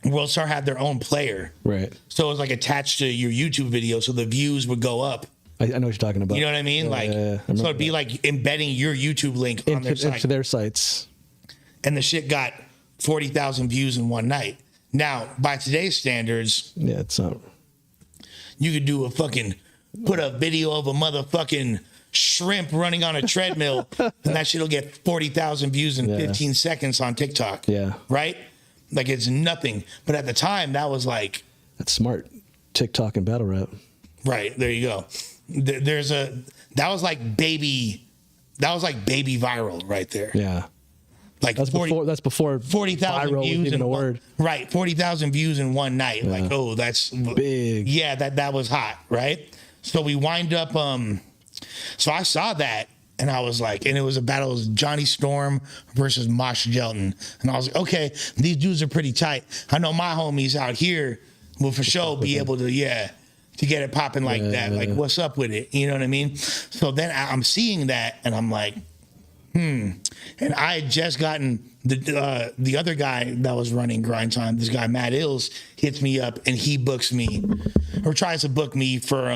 A: World Star had their own player.
B: Right. So
A: it was like attached to your YouTube video, so the views would go up.
B: I know what you're talking about.
A: You know what I mean? So it'd be like embedding your YouTube link on their site.
B: Into their sites.
A: And the shit got 40,000 views in one night. Now, by today's standards,
B: yeah, it's not.
A: You could do put a video of a motherfucking shrimp running on a treadmill, and that shit'll get 40,000 views in 15 seconds on TikTok.
B: Yeah. Right?
A: Like it's nothing. But at the time, that was like.
B: That's smart. TikTok and battle rap.
A: Right. There you go. That was like baby viral right there.
B: Yeah.
A: Like
B: that's before
A: 40,000 views in
B: a word.
A: Right. 40,000 views in one night. Yeah. Like, oh, that's
B: big.
A: Yeah. That was hot. Right. So we wind up, so I saw that and I was like, and it was a battle. It was Johnny Storm versus Mosh Gelton. And I was like, okay, these dudes are pretty tight. I know my homies out here will for sure be able to, to get it popping like that. Like, what's up with it? You know what I mean? So then I'm seeing that and I'm like, And I had just gotten the other guy that was running Grind Time, this guy, Matt Ills, hits me up and he books me or tries to book me for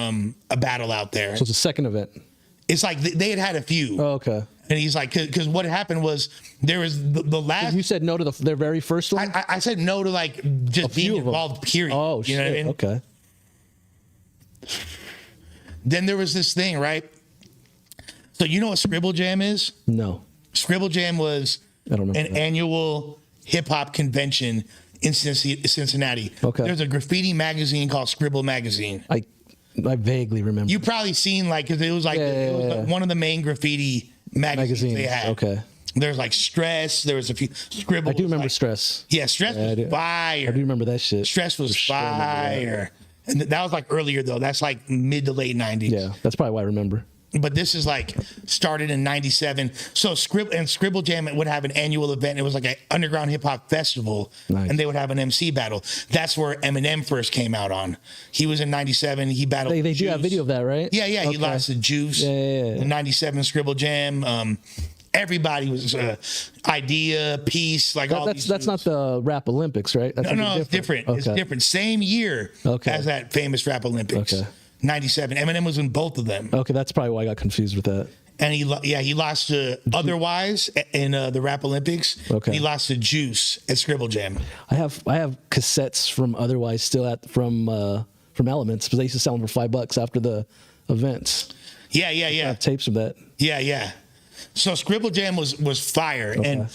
A: a battle out there.
B: So it's a second event.
A: It's like they had a few.
B: Oh, okay.
A: And he's like, because what happened was there was the last.
B: You said no to their very first one?
A: I said no to like just being involved, period.
B: Oh,
A: you know what I mean?
B: Okay.
A: Then there was this thing, right? So you know what Scribble Jam is?
B: No.
A: Scribble Jam was an annual hip hop convention in Cincinnati.
B: Okay.
A: There's a graffiti magazine called Scribble Magazine.
B: I vaguely remember.
A: You probably seen because it was like one of the main graffiti magazines they had.
B: Okay.
A: There's like Stress. There was a few Scribble.
B: I do remember Stress.
A: Yeah, Stress was fire.
B: I do remember that shit.
A: Stress was fire. And that was like earlier though. That's like mid to late 90s.
B: Yeah, that's probably why I remember.
A: But this is like started in 97. So Scribble Jam would have an annual event. It was like an underground hip hop festival. Nice. And they would have an MC battle. That's where Eminem first came out on. He was in 97. He battled.
B: They do have video of that, right?
A: Yeah. Okay. He lost to Juice. In 97 Scribble Jam. Everybody was Idea, Peace, like all these.
B: That's not the Rap Olympics, right? That's
A: no, it's different. Okay. It's different. Same year as that famous Rap Olympics.
B: Okay.
A: 97. Eminem was in both of them.
B: Okay, that's probably why I got confused with that.
A: And he lost to Otherwise in the Rap Olympics.
B: Okay.
A: He lost to Juice at Scribble Jam.
B: I have cassettes from Otherwise still from Elements, because they used to sell them for $5 after the events.
A: Yeah.
B: I have tapes of that.
A: Yeah. So Scribble Jam was fire, and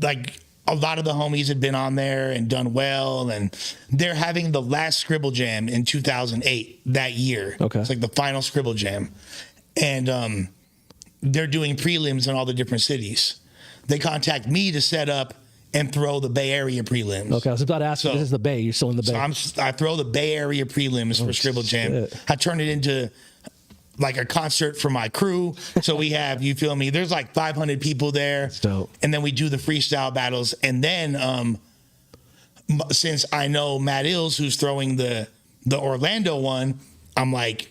A: like a lot of the homies had been on there and done well, and they're having the last Scribble Jam in 2008 that year.
B: Okay.
A: It's like the final Scribble Jam, and they're doing prelims in all the different cities. They contact me to set up and throw the Bay Area prelims.
B: Okay, I was about to ask you, this is the Bay. You're still in the Bay.
A: So I throw the Bay Area prelims for Scribble Jam.
B: Shit.
A: I turn it into like a concert for my crew. So we have, you feel me? There's like 500 people there.
B: That's dope.
A: And then we do the freestyle battles. And then since I know Matt Ills, who's throwing the Orlando one, I'm like,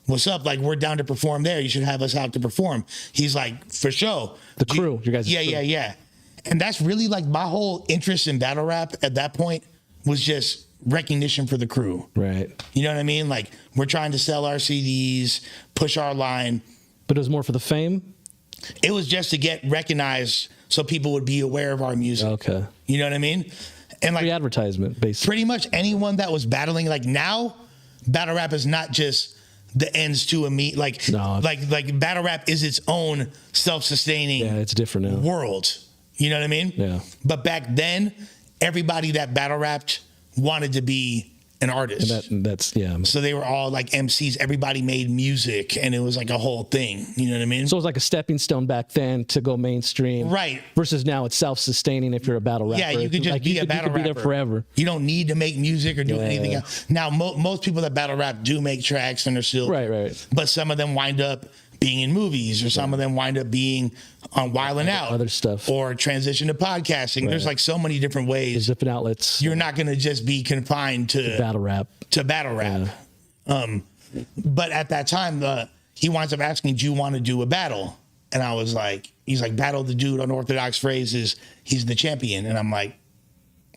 A: what's up? Like, we're down to perform there. You should have us out to perform. He's like, for sure.
B: The crew, you guys.
A: Yeah. And that's really like my whole interest in battle rap at that point was just recognition for the crew.
B: Right.
A: You know what I mean? Like, we're trying to sell our CDs, push our line.
B: But it was more for the fame?
A: It was just to get recognized so people would be aware of our music.
B: Okay.
A: You know what I mean? And like
B: free advertisement, basically.
A: Pretty much anyone that was battling, like now, battle rap is not just the ends to a meet. Like, like battle rap is its own self-sustaining
B: it's different now.
A: World. You know what I mean?
B: Yeah.
A: But back then, everybody that battle rapped wanted to be an artist.
B: And that's
A: So they were all like MCs. Everybody made music, and it was like a whole thing. You know what I mean?
B: So it was like a stepping stone back then to go mainstream.
A: Right.
B: Versus now it's self-sustaining if you're a battle rapper.
A: Yeah, you could just be a battle rapper.
B: You could be there forever.
A: You don't need to make music or do anything else. Now, most people that battle rap do make tracks, and they're still...
B: Right.
A: But some of them wind up being in movies, or some of them wind up being on Wildin' Out.
B: Other stuff.
A: Or transition to podcasting. There's like so many different ways.
B: There's different outlets.
A: You're not going to just be confined to
B: battle rap.
A: But at that time, he winds up asking, do you want to do a battle? And I was like, he's like, battle the dude. Unorthodox phrase is he's the champion. And I'm like,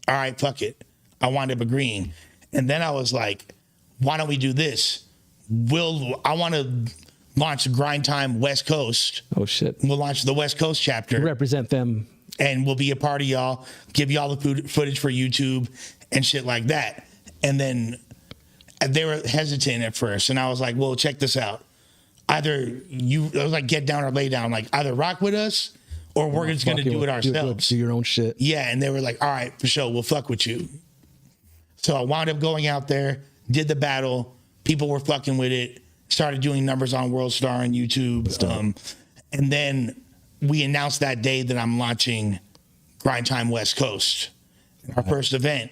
A: all right, fuck it. I wound up agreeing. And then I was like, why don't we do this? I want to launch Grind Time West Coast.
B: Oh, shit.
A: We'll launch the West Coast chapter.
B: Represent them.
A: And we'll be a part of y'all, give y'all the footage for YouTube and shit like that. And then they were hesitant at first. And I was like, well, check this out. I was like, get down or lay down. Like, either rock with us or we're just going to do it ourselves.
B: Do your own shit.
A: Yeah. And they were like, all right, for sure, we'll fuck with you. So I wound up going out there, did the battle. People were fucking with it. Started doing numbers on World Star and YouTube. And then we announced that day that I'm launching Grind Time West Coast. Our first event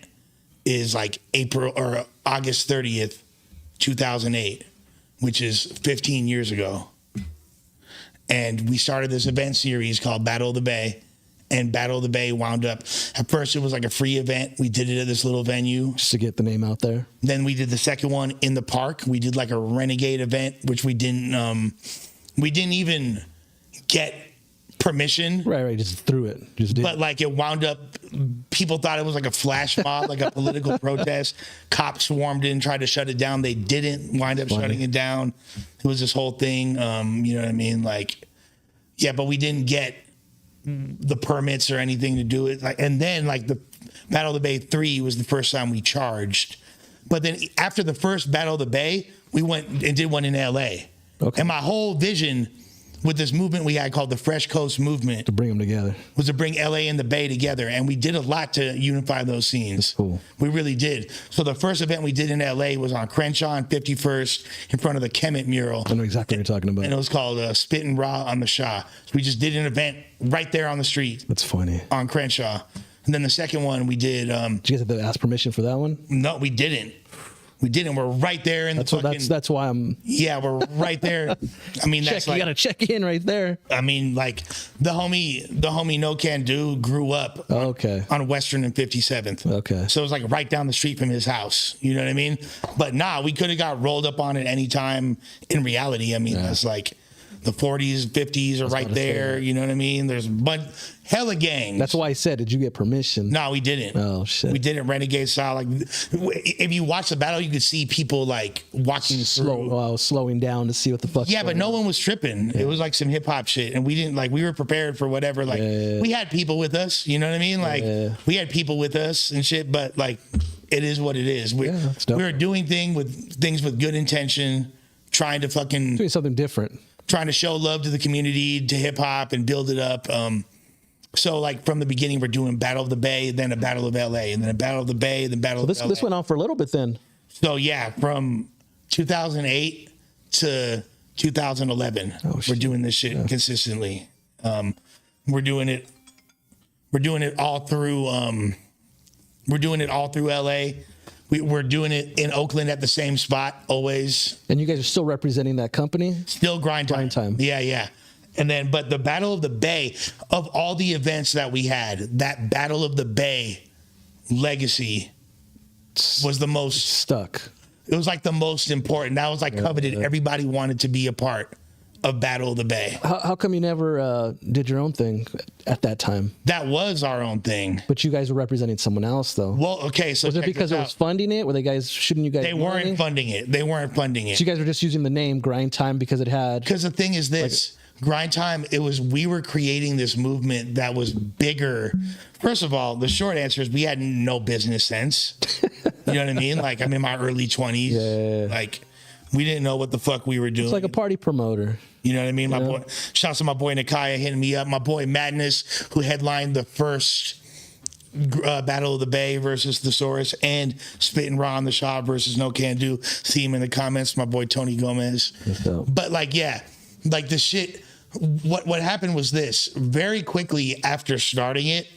A: is like August 30th, 2008, which is 15 years ago. And we started this event series called Battle of the Bay. And Battle of the Bay wound up, at first it was like a free event. We did it at this little venue.
B: Just to get the name out there.
A: Then we did the second one in the park. We did like a renegade event, which we didn't even get permission.
B: Right, just threw it. Just did.
A: But like it wound up, people thought it was like a flash mob, like a political protest. Cops swarmed in, tried to shut it down. They didn't wind up shutting it down. It was this whole thing, you know what I mean? Like, yeah, but we didn't get the permits or anything to do it. Like, and then like the Battle of the Bay 3 was the first time we charged. But then after the first Battle of the Bay, we went and did one in LA. Okay. And my whole vision with this movement we had called the Fresh Coast Movement
B: to bring them together
A: was to bring LA and the Bay together. And we did a lot to unify those scenes.
B: That's cool.
A: We really did. So the first event we did in LA was on Crenshaw and 51st in front of the Kemet mural.
B: I know exactly what you're talking about.
A: And it was called Spittin' Raw on the Shaw. So we just did an event right there on the street.
B: That's funny.
A: On Crenshaw. And then the second one we did.
B: Did you guys have to ask permission for that one?
A: No, we didn't. We didn't. We're right there in
B: that's why I'm.
A: Yeah, we're right there. I mean, that's like
B: you gotta check in right there.
A: I mean, like the homie No Can Do grew up. On Western and 57th.
B: Okay.
A: So it was like right down the street from his house. You know what I mean? But we could have got rolled up on it any time. In reality, I mean, that's like the 40s, 50s are right there. You know what I mean? There's hella gangs.
B: That's why I said, did you get permission?
A: No, we didn't.
B: Oh shit.
A: We didn't renegade style. Like, if you watch the battle, you could see people like watching
B: slowing down to see what the fuck.
A: Yeah, but no one was tripping. It was like some hip hop shit, and we didn't like. We were prepared for whatever. Like, we had people with us. You know what I mean? Like, we had people with us and shit. But like, it is what it is. We were doing things with good intention, trying to fucking
B: doing something different,
A: trying to show love to the community, to hip hop, and build it up. So like from the beginning, we're doing Battle of the Bay, then a Battle of LA, and then a Battle of the Bay, then Battle of LA.
B: This went on for a little bit then.
A: So yeah, from 2008 to 2011, we're doing this shit consistently. We're doing it all through. We're doing it all through LA. We're doing it in Oakland at the same spot always.
B: And you guys are still representing that company?
A: Still grind time. Yeah. And then, but the Battle of the Bay, of all the events that we had, that Battle of the Bay legacy was the most
B: stuck.
A: It was like the most important. That was like coveted. Everybody wanted to be a part of Battle of the Bay.
B: How come you never did your own thing at that time?
A: That was our own thing.
B: But you guys were representing someone else, though.
A: Well, okay, so
B: was it because it was funding it? Were they guys shooting you guys?
A: They weren't funding it. They weren't funding it.
B: So you guys were just using the name Grind Time because it had.
A: Because the thing is this. Grind Time, we were creating this movement that was bigger. First of all, the short answer is we had no business sense. You know what I mean? Like, I'm in my early 20s.
B: Yeah.
A: Like, we didn't know what the fuck we were doing.
B: It's like a party promoter.
A: You know what I mean? My boy, shouts to my boy Nakaya hitting me up. My boy Madness, who headlined the first Battle of the Bay versus Thesaurus, and Spittin' Raw on the Shop versus No Can Do. See him in the comments. My boy Tony Gomez. But like, yeah, like the shit. What happened was this. Very quickly after starting it,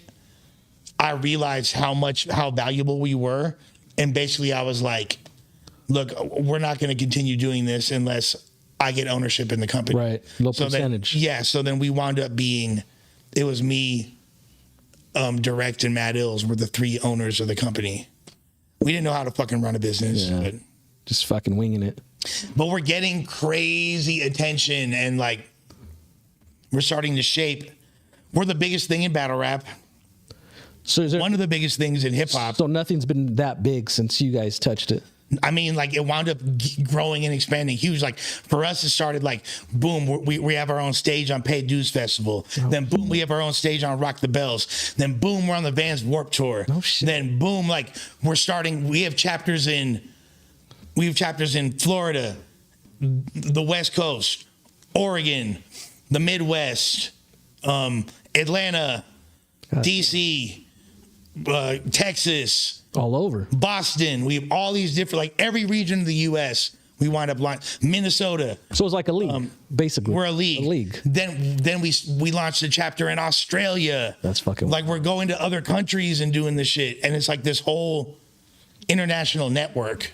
A: I realized how valuable we were, and basically I was like, look, we're not going to continue doing this unless I get ownership in the company.
B: Right. Low percentage.
A: So then we wound up it was me, Direct, and Matt Ills were the three owners of the company. We didn't know how to fucking run a business.
B: Yeah.
A: But,
B: just fucking winging it.
A: But we're getting crazy attention, and like, we're starting to shape. We're the biggest thing in battle rap.
B: So is there
A: one of the biggest things in hip hop?
B: So nothing's been that big since you guys touched it.
A: I mean, like, it wound up growing and expanding huge. Like, for us, it started like, boom, we have our own stage on Paid Dues Festival. Then boom, we have our own stage on Rock the Bells. Then boom, we're on the Vans Warped Tour.
B: Oh shit.
A: Then boom, like, we have chapters in Florida, the West Coast, Oregon, the Midwest, Atlanta, DC, Texas,
B: all over
A: Boston. We have all these different, like every region of the U.S. We wind up Minnesota.
B: So it's like a league, basically.
A: We're a league. Then we launched a chapter in Australia.
B: That's fucking
A: like we're going to other countries and doing this shit, and it's like this whole international network.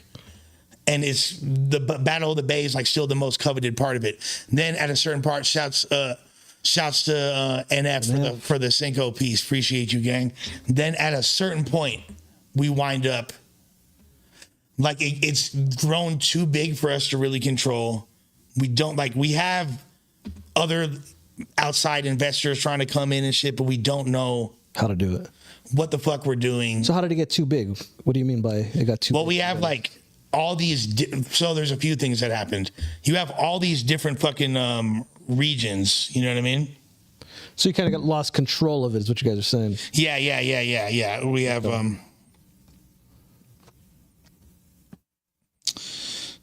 A: And it's the Battle of the Bay is like still the most coveted part of it. Then at a certain part, shouts to NF for the Cinco piece. Appreciate you, gang. Then at a certain point, we wind up like it's grown too big for us to really control. We have other outside investors trying to come in and shit, but we don't know
B: how to do it.
A: What the fuck we're doing.
B: So how did it get too big? What do you mean by it got too big?
A: Well, we have like all these, so there's a few things that happened. You have all these different fucking regions, you know what I mean?
B: So you kind of lost control of it, is what you guys are saying.
A: Yeah. We have,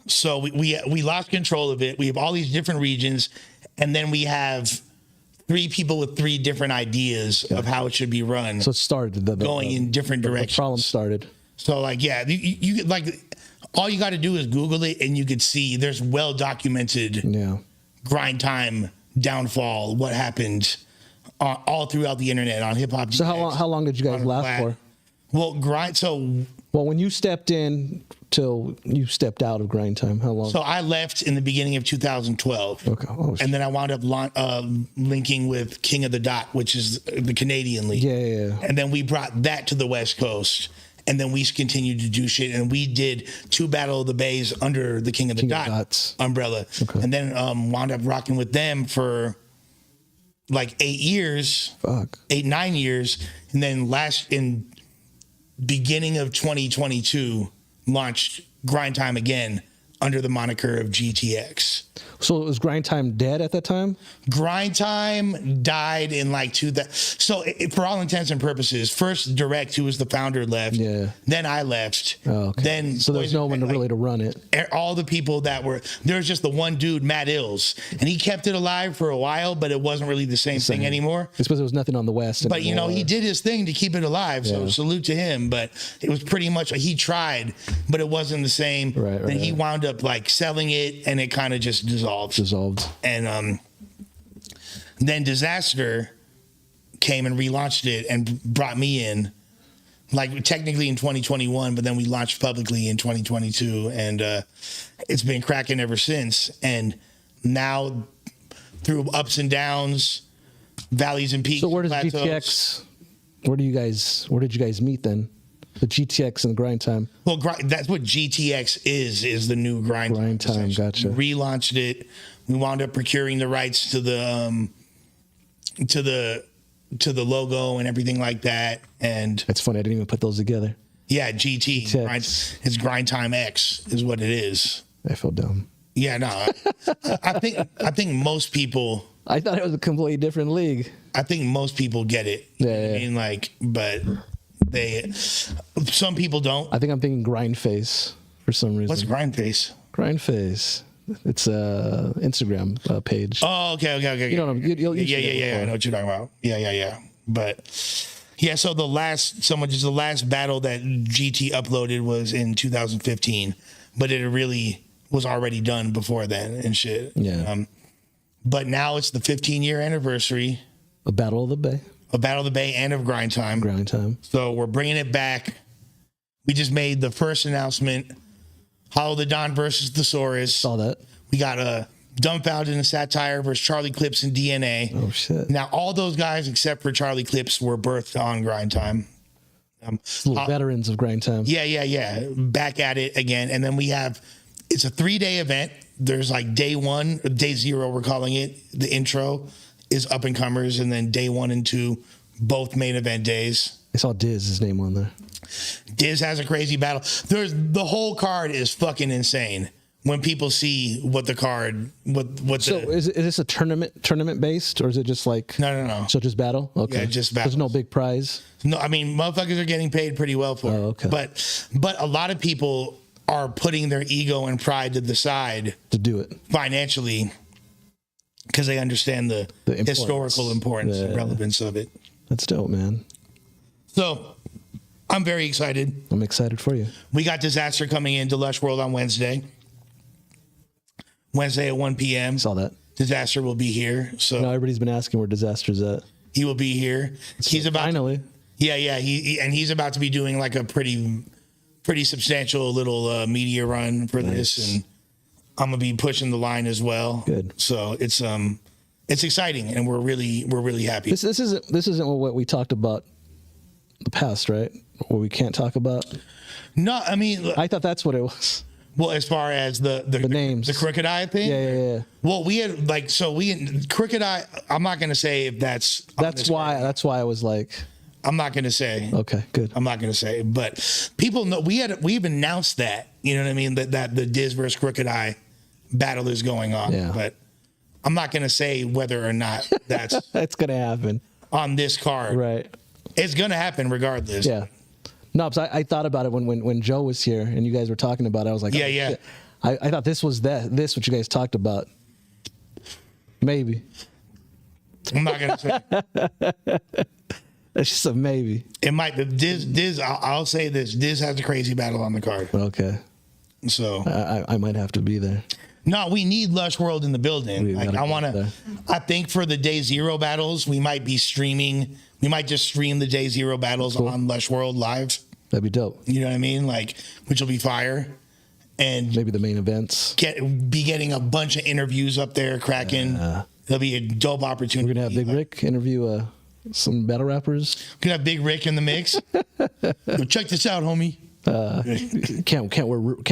A: so we lost control of it. We have all these different regions, and then we have three people with three different ideas of how it should be run.
B: So it started
A: going in different directions.
B: The problem started.
A: So like, yeah, you like, all you got to do is Google it, and you could see there's well documented Grind Time downfall, what happened all throughout the internet on hip hop.
B: So how long did you guys last for?
A: Well,
B: when you stepped in till you stepped out of Grind Time, how long?
A: So I left in the beginning of 2012.
B: Okay.
A: And then I wound up linking with King of the Dot, which is the Canadian league.
B: Yeah.
A: And then we brought that to the West Coast. And then we continued to do shit, and we did 2 Battle of the Bays under the King of the
B: King of
A: Dots
B: Dots.
A: umbrella, and then wound up rocking with them for like 8 years, 9 years, and then in beginning of 2022 launched Grind Time again under the moniker of GTX.
B: So was Grind Time dead at that time?
A: Grind Time died in like 2000. So for all intents and purposes, first Direct, who was the founder, left.
B: Yeah.
A: Then I left.
B: Oh, okay.
A: Then
B: so there's no one to run it.
A: All the people that were there was just the one dude, Matt Ills, and he kept it alive for a while, but it wasn't really the same thing anymore.
B: I suppose there was nothing on the West.
A: But he did his thing to keep it alive. So salute to him. But it was pretty much he tried, but it wasn't the same.
B: Right.
A: And he wound up like selling it, and it kind of just dissolved. And then Disaster came and relaunched it and brought me in, like technically in 2021, but then we launched publicly in 2022, and it's been cracking ever since. And now through ups and downs, valleys and peaks.
B: So where does
A: plateaus,
B: GTX? Where did you guys meet then? The GTX and Grind Time.
A: Well, that's what GTX is the new Grind
B: Time. Gotcha.
A: Relaunched it. We wound up procuring the rights to the logo and everything like that. And
B: it's funny, I didn't even put those together.
A: Yeah, it's Grind Time X is what it is.
B: I feel dumb.
A: Yeah, no. I think most people.
B: I thought it was a completely different league.
A: I think most people get it.
B: Yeah.
A: I mean, but some people don't.
B: I think I'm thinking Grind Face for some reason.
A: What's Grind Face?
B: Grind Face. It's a Instagram page.
A: Oh, okay.
B: You know what I'm.
A: Yeah. I know what you're talking about. Yeah. But yeah, so the last battle that GT uploaded was in 2015, but it really was already done before then and shit.
B: Yeah.
A: But now it's the 15-year anniversary.
B: A Battle of the Bay.
A: A Battle of the Bay and of Grind Time.
B: Grind Time.
A: So we're bringing it back. We just made the first announcement. Hollow the Dawn versus Thesaurus.
B: Saw that.
A: We got a Dumbfounded and Satire versus Charlie Clips and DNA.
B: Oh, shit.
A: Now, all those guys except for Charlie Clips were birthed on Grind Time.
B: Little veterans of Grind Time.
A: Yeah. Back at it again. And then it's a 3-day event. There's like day 1, day 0, we're calling it. The intro is up and comers. And then day 1 and 2, both main event days.
B: I saw Diz's name on there.
A: Diz has a crazy battle. The whole card is fucking insane. When people see what the card,
B: is this a tournament based, or is it just like
A: no?
B: So just battle? Okay,
A: yeah, just battle.
B: There's no big prize.
A: No, I mean motherfuckers are getting paid pretty well for it.
B: Okay.
A: But a lot of people are putting their ego and pride to the side
B: to do it
A: financially because they understand the historical importance and relevance of it.
B: That's dope, man.
A: So I'm very excited.
B: I'm excited for you.
A: We got Dizaster coming into Lush World on Wednesday at 1 p.m.
B: Saw that.
A: Dizaster will be here. So
B: now everybody's been asking where Dizaster's at.
A: He will be here.
B: Finally.
A: He's about to be doing like a pretty substantial little media run for this, and I'm gonna be pushing the line as well.
B: Good.
A: So it's exciting, and we're really happy.
B: This isn't what we talked about the past, right? What we can't talk about.
A: No, I mean
B: I thought that's what it was.
A: Well, as far as the
B: names,
A: the Crooked Eye thing,
B: yeah.
A: Well, we had Crooked Eye. I'm not gonna say if that's
B: why I was like,
A: I'm not gonna say.
B: Okay, good.
A: I'm not gonna say, but people know we've announced that. You know what I mean? That the Diz versus Crooked Eye battle is going on.
B: Yeah.
A: But I'm not gonna say whether or not that's
B: it's gonna happen
A: on this card.
B: Right.
A: It's gonna happen regardless.
B: Yeah. No, because I thought about it when Joe was here and you guys were talking about it. I was like,
A: yeah.
B: Shit. I thought this was what you guys talked about. Maybe.
A: I'm not gonna say.
B: It's just a maybe.
A: It might be Diz. I'll say this: Diz has a crazy battle on the card.
B: Okay.
A: So
B: I might have to be there.
A: No, we need Lush World in the building. I think for the day 0 battles, we might be streaming. We might just stream the day 0 battles on Lush World live.
B: That'd be dope.
A: You know what I mean? Which will be fire. And
B: maybe the main events.
A: Be getting a bunch of interviews up there cracking. It'll be a dope opportunity.
B: We're gonna have Big Rick interview some battle rappers.
A: Could have Big Rick in the mix. Yo, check this out, homie.
B: Can't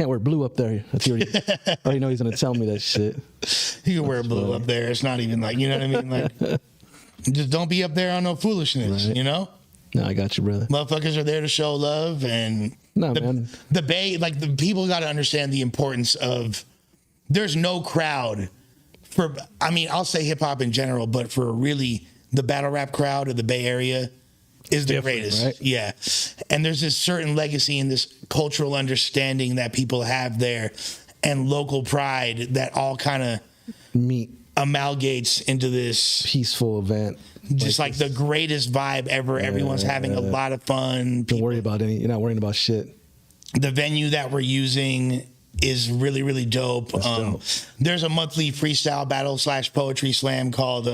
B: wear blue up there. I already know he's gonna tell me that shit.
A: You can wear blue up there. It's not even like, you know what I mean? Like, just don't be up there on no foolishness,
B: Right.
A: you know?
B: No, I got you, brother.
A: Motherfuckers are there to show love, and
B: Man.
A: the Bay, like, the people got to understand the importance of. There's no crowd for. I mean, I'll say hip hop in general, but for really the battle rap crowd of the Bay Area is the greatest.
B: Right?
A: Yeah, and there's this certain legacy and this cultural understanding that people have there, and local pride that all kind of
B: Meet
A: amalgates into this
B: peaceful event.
A: just like the greatest vibe ever. Everyone's having a lot of fun.
B: Don't worry about you're not worrying about shit.
A: The venue that we're using is really, really dope.
B: Dope.
A: There's a monthly freestyle battle / poetry slam called,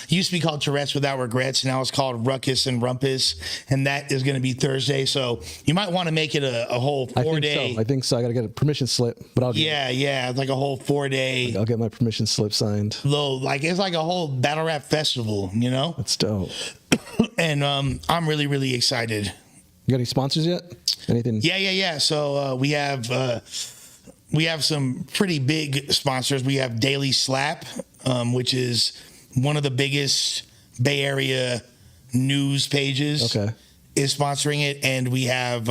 A: used to be called Tourette's Without Regrets. Now it's called Ruckus and Rumpus. And that is going to be Thursday. So you might want to make it a whole 4 day.
B: I think so. I got to get a permission slip, but I'll get
A: Yeah. It's like a whole 4 day.
B: I'll get my permission slip signed.
A: It's like a whole battle rap festival, you know?
B: That's dope.
A: And I'm really, really excited.
B: You got any sponsors yet? Anything?
A: Yeah. So we have some pretty big sponsors. We have Daily Slap, which is one of the biggest Bay Area news pages.
B: Okay.
A: Is sponsoring it, and we have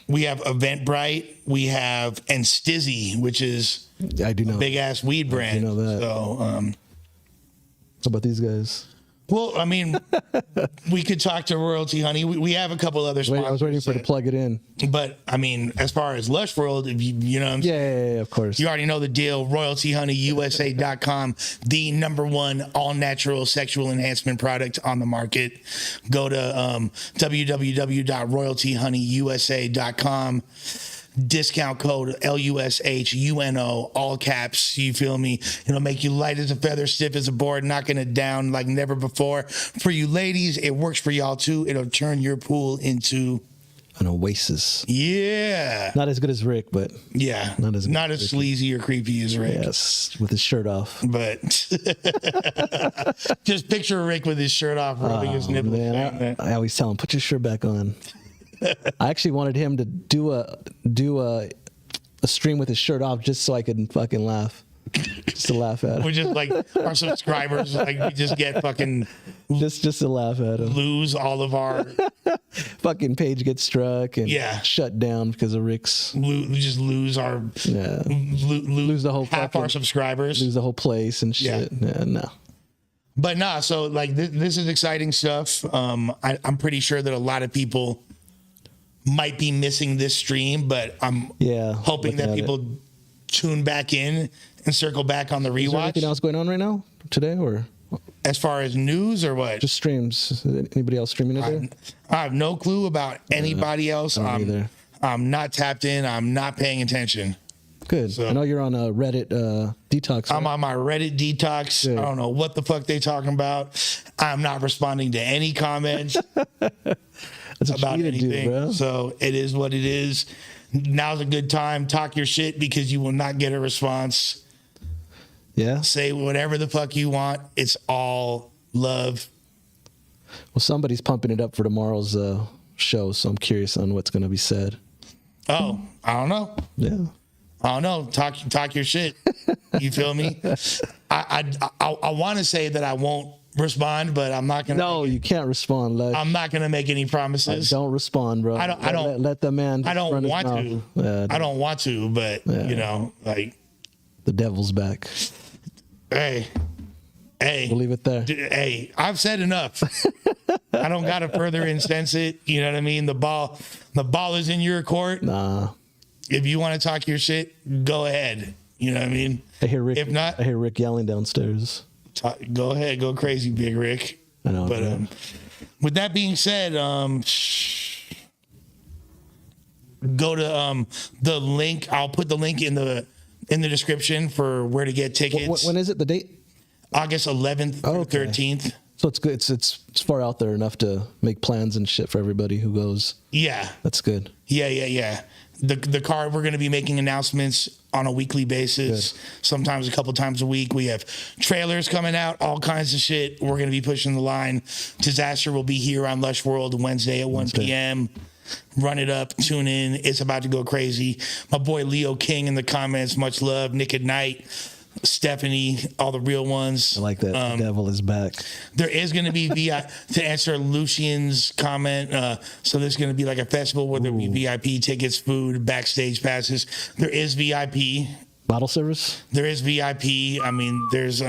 A: Eventbrite. We have and Stizzy, which is
B: I do know.
A: big ass weed brand.
B: know that.
A: So,
B: How about these guys?
A: well, I mean, we could talk to Royalty Honey. We have a couple other sponsors.
B: I was waiting for it to plug it in.
A: But I mean, as far as Lush World, if you know what I'm saying?
B: Yeah, of course.
A: You already know the deal. RoyaltyHoneyUSA.com, the #1 all-natural sexual enhancement product on the market. Go to www.royaltyhoneywusa.com. Discount code LUSHUNO, all caps. You feel me? It'll make you light as a feather, stiff as a board, knocking it down like never before. For you ladies, it works for y'all too. It'll turn your pool into
B: An oasis.
A: yeah.
B: Not as good as Rick, but
A: Yeah,
B: Not as
A: not as sleazy or creepy as Rick.
B: yes, with his shirt off.
A: But just picture Rick with his shirt off, rubbing his nipples.
B: Man, I always tell him, put your shirt back on. I actually wanted him to do a stream with his shirt off just so I could fucking laugh. Just to laugh at him.
A: We're just like our subscribers, like we just get fucking
B: Just to laugh at him.
A: lose all of our
B: Fucking page gets struck and
A: Yeah.
B: shut down because of Rick's.
A: we just lose our
B: Lose the whole
A: half
B: fucking-
A: our subscribers.
B: Lose the whole place and shit. Yeah, no.
A: But nah, so like this is exciting stuff. I'm pretty sure that a lot of people might be missing this stream, but I'm hoping that people tune back in and circle back on the
B: Is there
A: rewatch.
B: anything else going on right now today, or
A: As far as news or what?
B: just streams? Anybody else streaming today?
A: I have no clue about anybody else.
B: I don't either.
A: I'm not tapped in. I'm not paying attention.
B: Good. I know you're on a Reddit detox.
A: I'm on my Reddit detox.
B: Good.
A: I don't know what the fuck they talking about. I'm not responding to any comments
B: That's what
A: about
B: you need to
A: anything.
B: do, bro.
A: So it is what it is. Now's a good time. Talk your shit because you will not get a response.
B: Yeah.
A: Say whatever the fuck you want. It's all love.
B: Well, somebody's pumping it up for tomorrow's show, so I'm curious on what's going to be said.
A: Oh, I don't know.
B: Yeah.
A: I don't know. Talk your shit. You feel me? I want to say that I won't respond, but I'm not gonna.
B: No, you can't respond. Lush.
A: I'm not gonna make any promises.
B: Don't respond, bro.
A: I don't.
B: Let the man.
A: I don't
B: run his
A: want
B: mouth.
A: to.
B: Yeah,
A: I don't want to, but you know, like,
B: the devil's back.
A: hey,
B: We'll leave it there.
A: hey, I've said enough. I don't gotta further incense it. You know what I mean? The ball is in your court.
B: Nah.
A: If you want to talk your shit, go ahead. You know what I mean?
B: I hear Rick.
A: If not,
B: I hear Rick yelling downstairs.
A: go ahead, go crazy, Big Rick.
B: I know.
A: But with that being said, go to the link. I'll put the link in the description for where to get tickets.
B: When is it? The date?
A: August 11th through 13th.
B: So it's good. It's far out there enough to make plans and shit for everybody who goes.
A: Yeah.
B: That's good.
A: Yeah. the card, we're going to be making announcements on a weekly basis, sometimes a couple times a week. We have trailers coming out, all kinds of shit. We're going to be pushing the line. Disaster will be here on Lush World Wednesday at 1 p.m. Run it up, tune in. It's about to go crazy. My boy Leo King in the comments, much love. Nick at Night, Stephanie, all the real ones.
B: I like that. The devil is back.
A: There is going to be to answer Lucian's comment. So there's going to be like a festival where there'll be VIP tickets, food, backstage passes. There is VIP.
B: Bottle service?
A: There is VIP. I mean, there is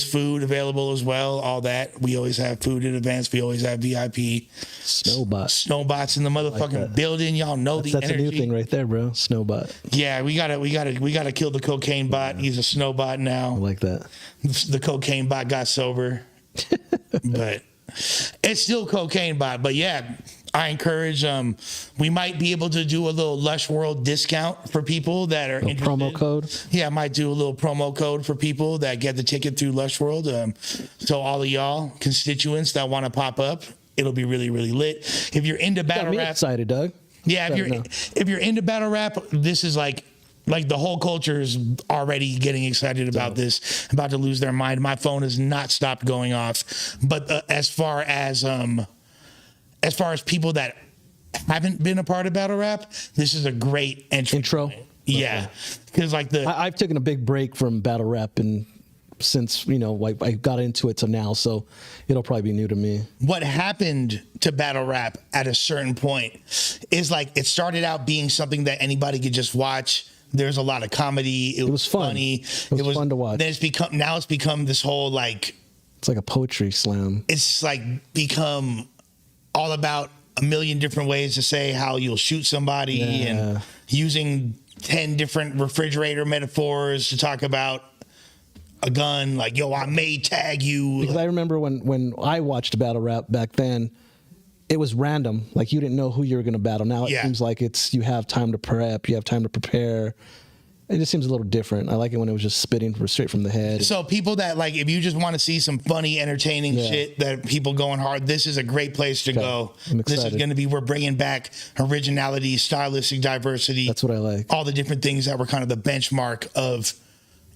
A: food available as well. All that. We always have food in advance. We always have VIP. Snowbots in the motherfucking building. Y'all know that's energy.
B: A new thing right there, bro. Snowbot.
A: Yeah, we gotta kill the cocaine bot. He's a snowbot now.
B: I like that.
A: The cocaine bot got sober, but it's still cocaine bot. But yeah, I encourage. We might be able to do a little Lush World discount for people that are interested.
B: Promo code.
A: Yeah, I might do a little promo code for people that get the ticket through Lush World. So all of y'all constituents that want to pop up, it'll be really, really lit. If you're into battle rap,
B: excited, Doug.
A: Yeah, if you're into battle rap, this is like the whole culture is already getting excited about this, about to lose their mind. My phone has not stopped going off. But as far as people that haven't been a part of battle rap, this is a great intro. Yeah, because
B: I've taken a big break from battle rap and since I got into it to now, so it'll probably be new to me.
A: What happened to battle rap at a certain point is it started out being something that anybody could just watch. There's a lot of comedy. It was funny.
B: It was fun to watch.
A: Then it's become this whole
B: it's like a poetry slam.
A: It's become all about a million different ways to say how you'll shoot somebody and using 10 different refrigerator metaphors to talk about a gun, yo, I may tag you.
B: Because I remember when I watched battle rap back then, it was random. You didn't know who you were going to battle. Now it seems like you have time to prep, you have time to prepare. It just seems a little different. I like it when it was just spitting straight from the head.
A: So people that if you just want to see some funny, entertaining shit that people going hard, this is a great place to go. This is going to be, we're bringing back originality, stylistic diversity.
B: That's what I like.
A: All the different things that were kind of the benchmark of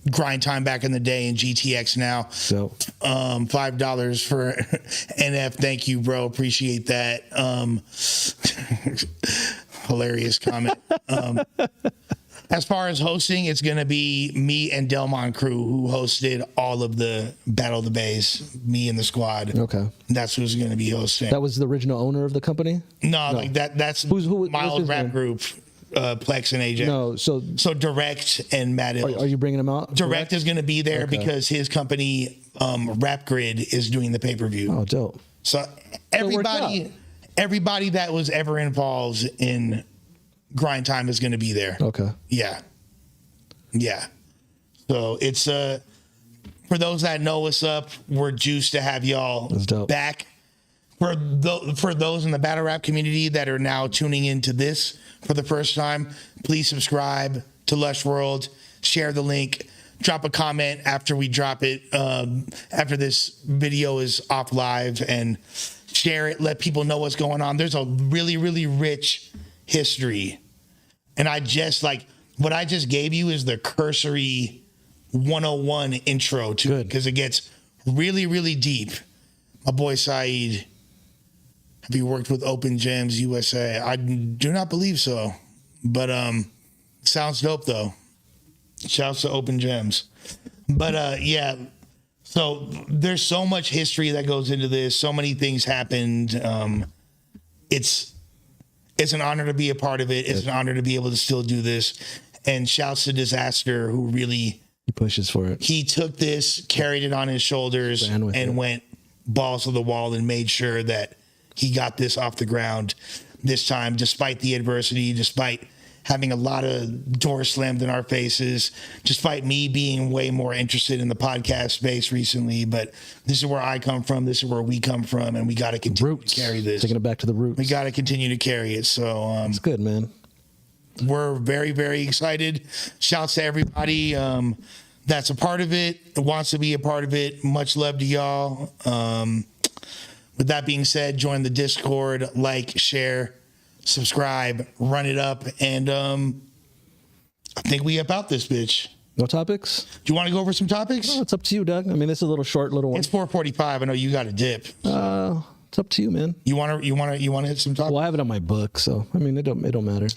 A: grind time back in the day and GTX now.
B: So
A: $5 for NF. Thank you, bro. Appreciate that. Hilarious comment. As far as hosting, it's going to be me and Delmon Crew who hosted all of the Battle of the Bays, me and the squad.
B: Okay.
A: That's who's going to be hosting.
B: That was the original owner of the company?
A: No. That's my old rap group. Plex and AJ.
B: No, so
A: Direct and Matt Ills.
B: Are you bringing them out?
A: Direct is going to be there because his company, Rap Grid, is doing the pay-per-view.
B: Oh, dope.
A: So everybody that was ever involved in grind time is going to be there.
B: Okay.
A: Yeah. So it's for those that know what's up, we're juiced to have y'all back. For those in the battle rap community that are now tuning into this for the first time, please subscribe to Lush World, share the link, drop a comment after we drop it, after this video is off live, and share it, let people know what's going on. There's a really, really rich history. And what I just gave you is the cursory 101 intro to it, because it gets really, really deep. My boy Saeed, have you worked with Open Gems USA? I do not believe so, but sounds dope though. Shouts to Open Gems. But so there's so much history that goes into this. So many things happened. It's an honor to be a part of it. It's an honor to be able to still do this. And shouts to Dizaster, who really
B: he pushes for it.
A: He took this, carried it on his shoulders, and went balls to the wall and made sure that he got this off the ground this time, despite the adversity, despite having a lot of doors slammed in our faces, despite me being way more interested in the podcast space recently. But this is where I come from. This is where we come from. And we got to continue to carry this.
B: Taking it back to the roots.
A: We got to continue to carry it. So
B: it's good, man.
A: We're very, very excited. Shouts to everybody that's a part of it, wants to be a part of it. Much love to y'all. With that being said, join the Discord, like, share, subscribe, run it up, and I think we about this bitch.
B: No topics?
A: Do you want to go over some topics?
B: Oh, it's up to you, Doug. I mean, this is a little short, little one.
A: It's 4:45. I know you got a dip.
B: It's up to you, man.
A: You want to hit some topics?
B: Well, I have it on my book, so I mean, it don't matter.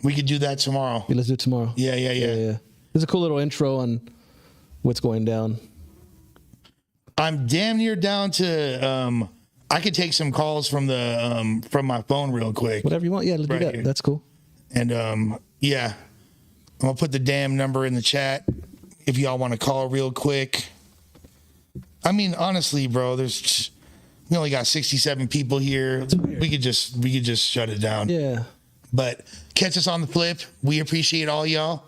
A: We could do that tomorrow.
B: Yeah, let's do it tomorrow.
A: Yeah.
B: There's a cool little intro on what's going down.
A: I'm damn near down to. I could take some calls from the from my phone real quick.
B: Whatever you want. Yeah, let's do that.
A: Here.
B: That's cool.
A: And yeah, I'm gonna put the damn number in the chat if y'all want to call real quick. I mean, honestly, bro, we only got 67 people here. We could just shut it down.
B: Yeah.
A: But catch us on the flip. We appreciate all y'all.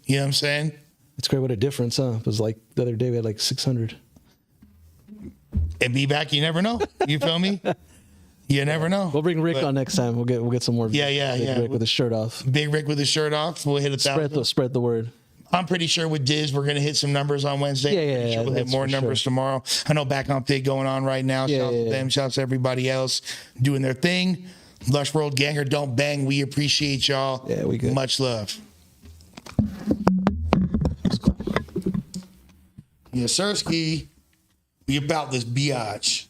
A: You know what I'm saying?
B: It's great. What a difference, huh? It was like the other day we had like 600.
A: And be back. You never know. You feel me? You never know.
B: We'll bring Rick on next time. We'll get some more.
A: Yeah.
B: Rick with his shirt off.
A: Big Rick with his shirt off. We'll hit 1,000.
B: Spread the word.
A: I'm pretty sure with Diz, we're going to hit some numbers on Wednesday.
B: Yeah,
A: We'll hit more numbers tomorrow. I know Back on Pig going on right now. Shout out to them. Shout out to everybody else doing their thing. Lush World Ganger, don't bang. We appreciate y'all.
B: Yeah, we good.
A: Much love. Yes, sir, Ski. We about this biatch.